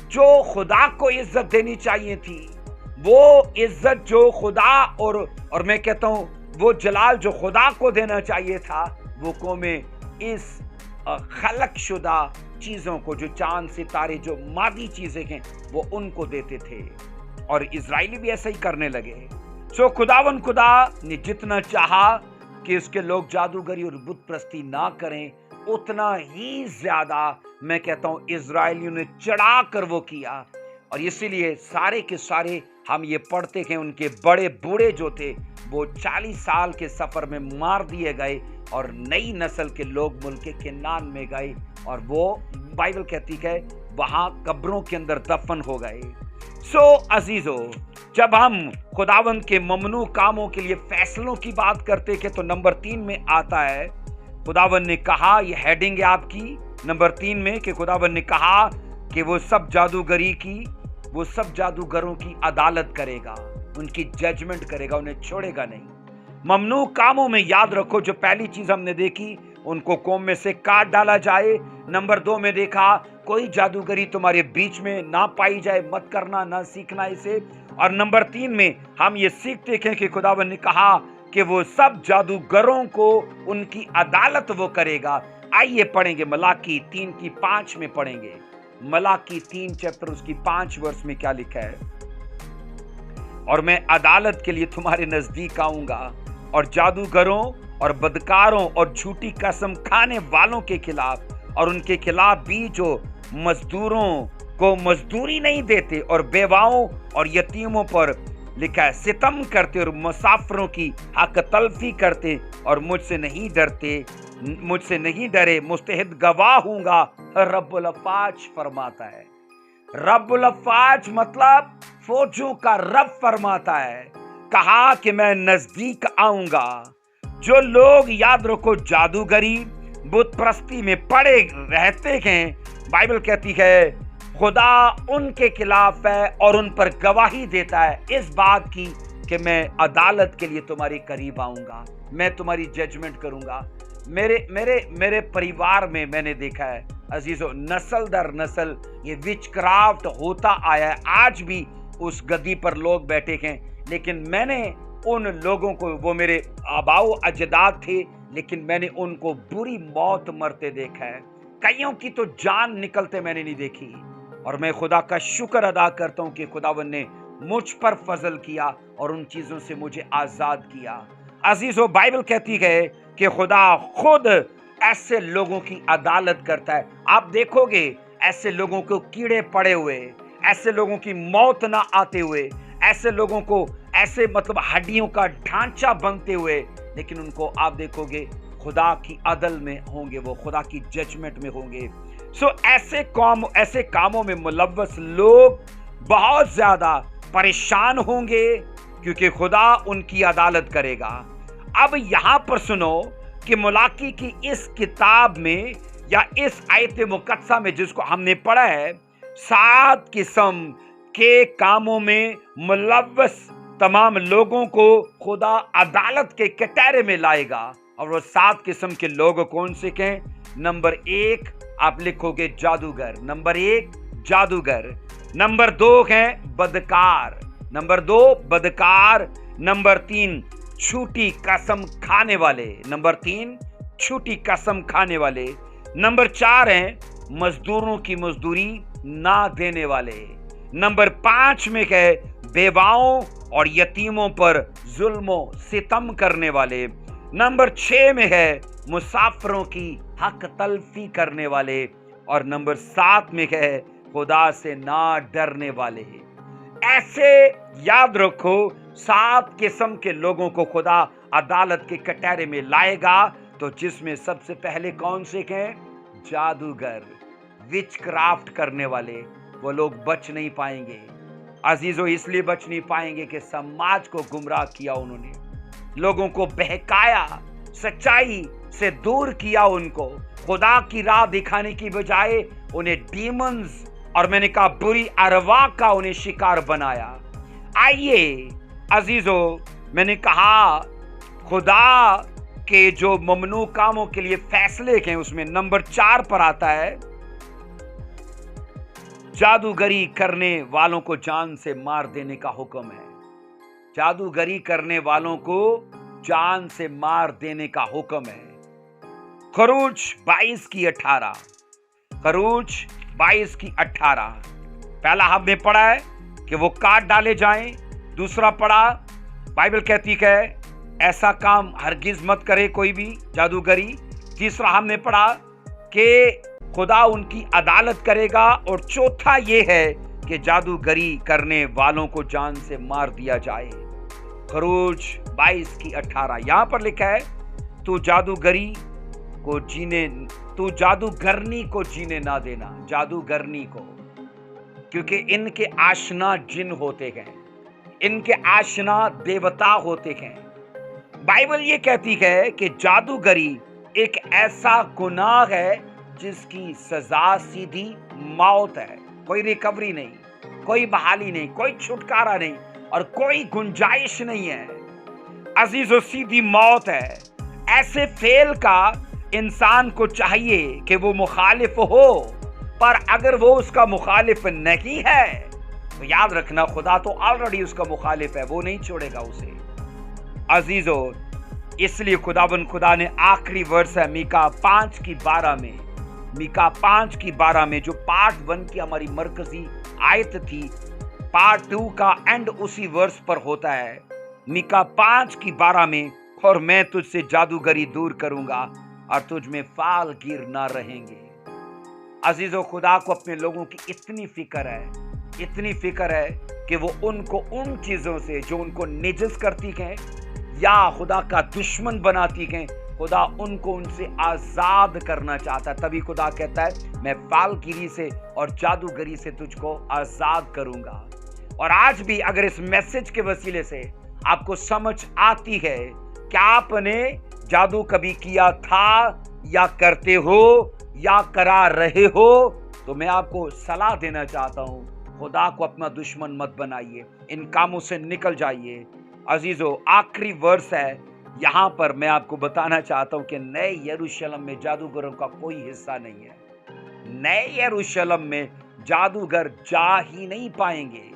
[SPEAKER 1] जो खुदा को इज्जत देनी चाहिए थी, वो इज्जत जो खुदा और मैं कहता हूं वो जलाल जो खुदा को देना चाहिए था, वो कौमें इस खलक शुदा चीजों को, जो चांद, सितारे, जो मादी चीजें हैं, वो उनको देते थे। और इजराइली भी ऐसा ही करने लगे। सो खुदावन खुदा ने जितना चाहा कि उसके लोग जादूगरी और बुत प्रस्ती ना करें, उतना ही ज्यादा मैं कहता हूं इजराइलियों ने चढ़ा कर वो किया। और इसीलिए सारे के सारे हम ये पढ़ते हैं, उनके बड़े बूढ़े जो थे वो 40 साल के सफर में मार दिए गए, और नई नस्ल के लोग मुल्क केनान में गए, और वो बाइबल कहती है वहां कब्रों के अंदर दफन हो गए। अजीजों, जब हम खुदावंद के ममनू कामों के लिए फैसलों की बात करते हैं तो नंबर 3 में आता है, खुदावंद ने कहा, ये हेडिंग है आपकी नंबर 3 में, कि खुदावंद ने कहा कि वो सब जादूगरों की अदालत करेगा, उनकी जजमेंट करेगा, उन्हें छोड़ेगा नहीं। ममनू कामों में याद रखो, जो पहली चीज हमने देखी, उनको कौम में से काट डाला जाए। नंबर 2 में देखा, कोई जादूगरी तुम्हारे बीच में ना पाई जाए, मत करना, ना सीखना इसे। और नंबर 3 में हम ये सीखते हैं कि खुदावंद ने कहा कि वो सब जादूगरों को उनकी अदालत वो करेगा। आइए पढ़ेंगे मलाकी 3 की 5 में पढ़ेंगे। मलाकी 3 चैप्टर उसकी 5 वर्ष में क्या लिखा है, और मैं अदालत के लिए तुम्हारे नजदीक आऊंगा और जादूगरों और बदकारों और झूठी कसम खाने वालों के खिलाफ और उनके खिलाफ भी जो मजदूरों को मजदूरी नहीं देते और बेवाओं और यतीमों पर लिखा है सितम करते और मुसाफिरों की हक तलफी करते और मुझसे नहीं डरे मुस्तहिद गवाह हूंगा, रब्बुल अफ़ाज फरमाता है। रब्बुल अफ़ाज मतलब फौजों का रब फरमाता है, कहा कि मैं नजदीक आऊंगा। जो लोग, याद रखो, जादूगरी बुत परस्ती में पड़े रहते हैं, बाइबल कहती है खुदा उनके खिलाफ है और उन पर गवाही देता है इस बात की कि मैं अदालत के लिए तुम्हारे करीब आऊंगा, मैं तुम्हारी जजमेंट करूंगा। मेरे परिवार में मैंने देखा है अजीजों, नस्ल दर नस्ल ये विचक्राफ्ट होता आया है। आज भी उस गद्दी पर लोग बैठे हैं, लेकिन मैंने उन लोगों को, वो मेरे आबाओ अजदाद थे, लेकिन मैंने उनको बुरी मौत मरते देखा है। कईयों की तो जान निकलते मैंने नहीं देखी, और मैं खुदा का शुक्र अदा करता हूं कि खुदावंद ने मुझ पर फजल किया और उन चीजों से मुझे आजाद किया। अजीजों, बाइबल कहती है कि खुदा खुद ऐसे लोगों की अदालत करता है। आप देखोगे ऐसे लोगों को कीड़े पड़े हुए, ऐसे लोगों की मौत ना आते हुए, ऐसे लोगों को ऐसे मतलब हड्डियों का ढांचा बनते हुए, लेकिन उनको आप देखोगे खुदा की अदल में होंगे, वो खुदा की जजमेंट में होंगे। ऐसे कामों में मुलव्वस लोग बहुत ज्यादा परेशान होंगे, क्योंकि खुदा उनकी अदालत करेगा। अब यहां पर सुनो कि मलाकी की इस किताब में या इस आयत मुकद्दसा में जिसको हमने पढ़ा है, 7 किस्म के कामों में मुलव्वस तमाम लोगों को खुदा अदालत के कटहरे में लाएगा। और वो 7 किस्म के लोग कौन से हैं? नंबर 1 आप लिखोगे जादूगर, नंबर 1 जादूगर, नंबर 2 हैं बदकार, नंबर 2 बदकार, नंबर 3 झूठी कसम खाने वाले, नंबर 3 झूठी कसम खाने वाले, नंबर 4 हैं मजदूरों की मजदूरी ना देने वाले, नंबर 5 में है बेवाओं और यतीमों पर जुल्मो सितम करने वाले, नंबर 6 में है मुसाफिरों की हक तलफी करने वाले, और नंबर 7 में है खुदा से ना डरने वाले। ऐसे याद रखो 7 किस्म के लोगों को खुदा अदालत के कटहरे में लाएगा। तो जिसमें सबसे पहले कौन से हैं? जादूगर, विचक्राफ्ट करने वाले, वो लोग बच नहीं पाएंगे अजीजों। इसलिए बच नहीं पाएंगे कि समाज को गुमराह किया उन्होंने, लोगों को बहकाया, सच्चाई से दूर किया, उनको खुदा की राह दिखाने की बजाय उन्हें डीमंस और मैंने कहा बुरी अरवा का उन्हें शिकार बनाया। आइए अजीजों, मैंने कहा खुदा के जो ममनू कामों के लिए फैसले हैं उसमें नंबर 4 पर आता है, जादूगरी करने वालों को जान से मार देने का हुक्म है। जादूगरी करने वालों को जान से मार देने का हुक्म है। खरूज 22 की 18, खरूज 22 की 18। पहला हमने पढ़ा है कि वो काट डाले जाएं, दूसरा पढ़ा बाइबल कहती है ऐसा काम हरगिज मत करे कोई भी जादूगरी, तीसरा हमने पढ़ा कि खुदा उनकी अदालत करेगा, और चौथा ये है कि जादूगरी करने वालों को जान से मार दिया जाए। खरूज 22 की 18 यहां पर लिखा है तू जादूगरनी को जीने ना देना। जादूगरनी को क्योंकि इनके आशना जिन होते हैं, इनके आशना देवता होते हैं। बाइबल ये कहती है कि जादूगरी एक ऐसा गुनाह है जिसकी सजा सीधी मौत है। कोई रिकवरी नहीं, कोई बहाली नहीं, कोई छुटकारा नहीं और कोई गुंजाइश नहीं है। अजीजों, सीधी मौत है। ऐसे फेल का इंसान को चाहिए कि वो मुखालिफ हो, पर अगर वो उसका मुखालिफ नहीं है तो याद रखना खुदा तो ऑलरेडी उसका मुखालिफ है, वो नहीं छोड़ेगा उसे। अजीजों, इसलिए खुदा ने आखिरी वर्ष है मीका 5:12 में, मीका 5:12 में जो पार्ट 1 की हमारी मरकजी आयत थी, पार्ट 2 का एंड उसी वर्ष पर होता है। मीका 5:12 में, और मैं तुझसे जादूगरी दूर करूंगा और तुझ में फाल गिर ना रहेंगे। अजीजों, खुदा को अपने लोगों की इतनी फिक्र है कि वो उनको उन चीजों से जो उनको निजस करती हैं या खुदा का दुश्मन बनाती हैं, खुदा उनको उनसे आजाद करना चाहता है। तभी खुदा कहता है मैं फालगिरी से और जादूगरी से तुझको आजाद करूंगा। और आज भी अगर इस मैसेज के वसीले से आपको समझ आती है कि आपने जादू कभी किया था या करते हो या करा रहे हो, तो मैं आपको सलाह देना चाहता हूं, खुदा को अपना दुश्मन मत बनाइए, इन कामों से निकल जाइए। अजीजों, आखिरी वर्ष है, यहां पर मैं आपको बताना चाहता हूं कि नए यरूशलेम में जादूगरों का कोई हिस्सा नहीं है। नए यरूशलेम में जादूगर जा ही नहीं पाएंगे।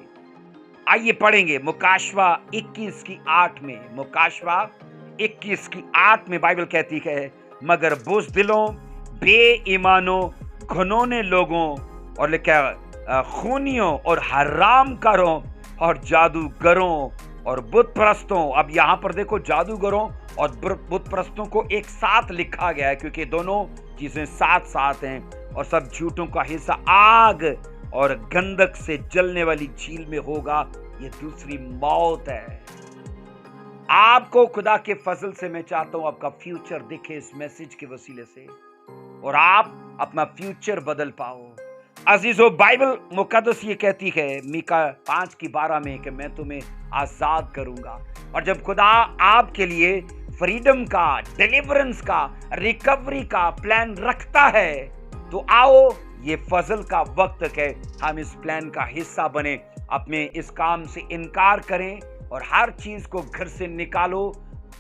[SPEAKER 1] आइए पढ़ेंगे मुकाशवा 21:8 में। मुकाशवा 21:8 में बाइबल कहती है, मगर बुज़दिलों, बेईमानों, घुनौने लोगों और लिखा खूनियों और हरामकारों और जादूगरों और बुत परस्तों। अब यहाँ पर देखो, जादूगरों और बुत परस्तों को एक साथ लिखा गया है क्योंकि दोनों चीजें साथ साथ हैं। और सब झूठों का हिस्सा आग और गंधक से जलने वाली झील में होगा। ये दूसरी मौत है। आपको खुदा के फजल से मैं चाहता हूं आपका फ्यूचर दिखे इस मैसेज के वसीले से और आप अपना फ्यूचर बदल पाओ। अजीजों, बाइबल मुकद्दस ये कहती है मीका 5:12 में कि मैं तुम्हें आजाद करूंगा। और जब खुदा आपके लिए फ्रीडम का, डिलीवरेंस का, रिकवरी का प्लान रखता है, तो आओ ये फजल का वक्त है, हम इस प्लान का हिस्सा बने, अपने इस काम से इनकार करें और हर चीज को घर से निकालो,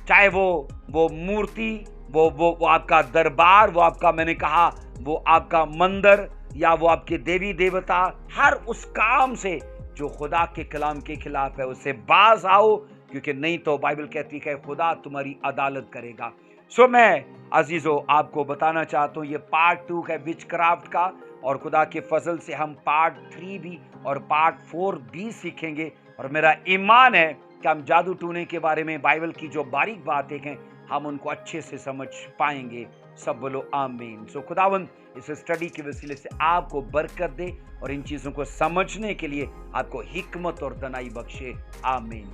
[SPEAKER 1] चाहे वो मूर्ति, वो आपका दरबार, वो आपका, मैंने कहा, वो आपका मंदिर या वो आपके देवी देवता, हर उस काम से जो खुदा के कलाम के खिलाफ है उससे बाज आओ, क्योंकि नहीं तो बाइबल कहती है खुदा तुम्हारी अदालत करेगा। सो मैं अजीजों आपको बताना चाहता हूँ ये पार्ट 2 है विचक्राफ्ट का, और खुदा के फजल से हम पार्ट 3 भी और पार्ट 4 भी सीखेंगे। और मेरा ईमान है कि हम जादू टूने के बारे में बाइबल की जो बारीक बातें हैं हम उनको अच्छे से समझ पाएंगे। सब बोलो आमीन। सो खुदावंद इस स्टडी के वसीले से आपको बरकत दे और इन चीजों को समझने के लिए आपको हिकमत और दनाई बख्शे। आमीन।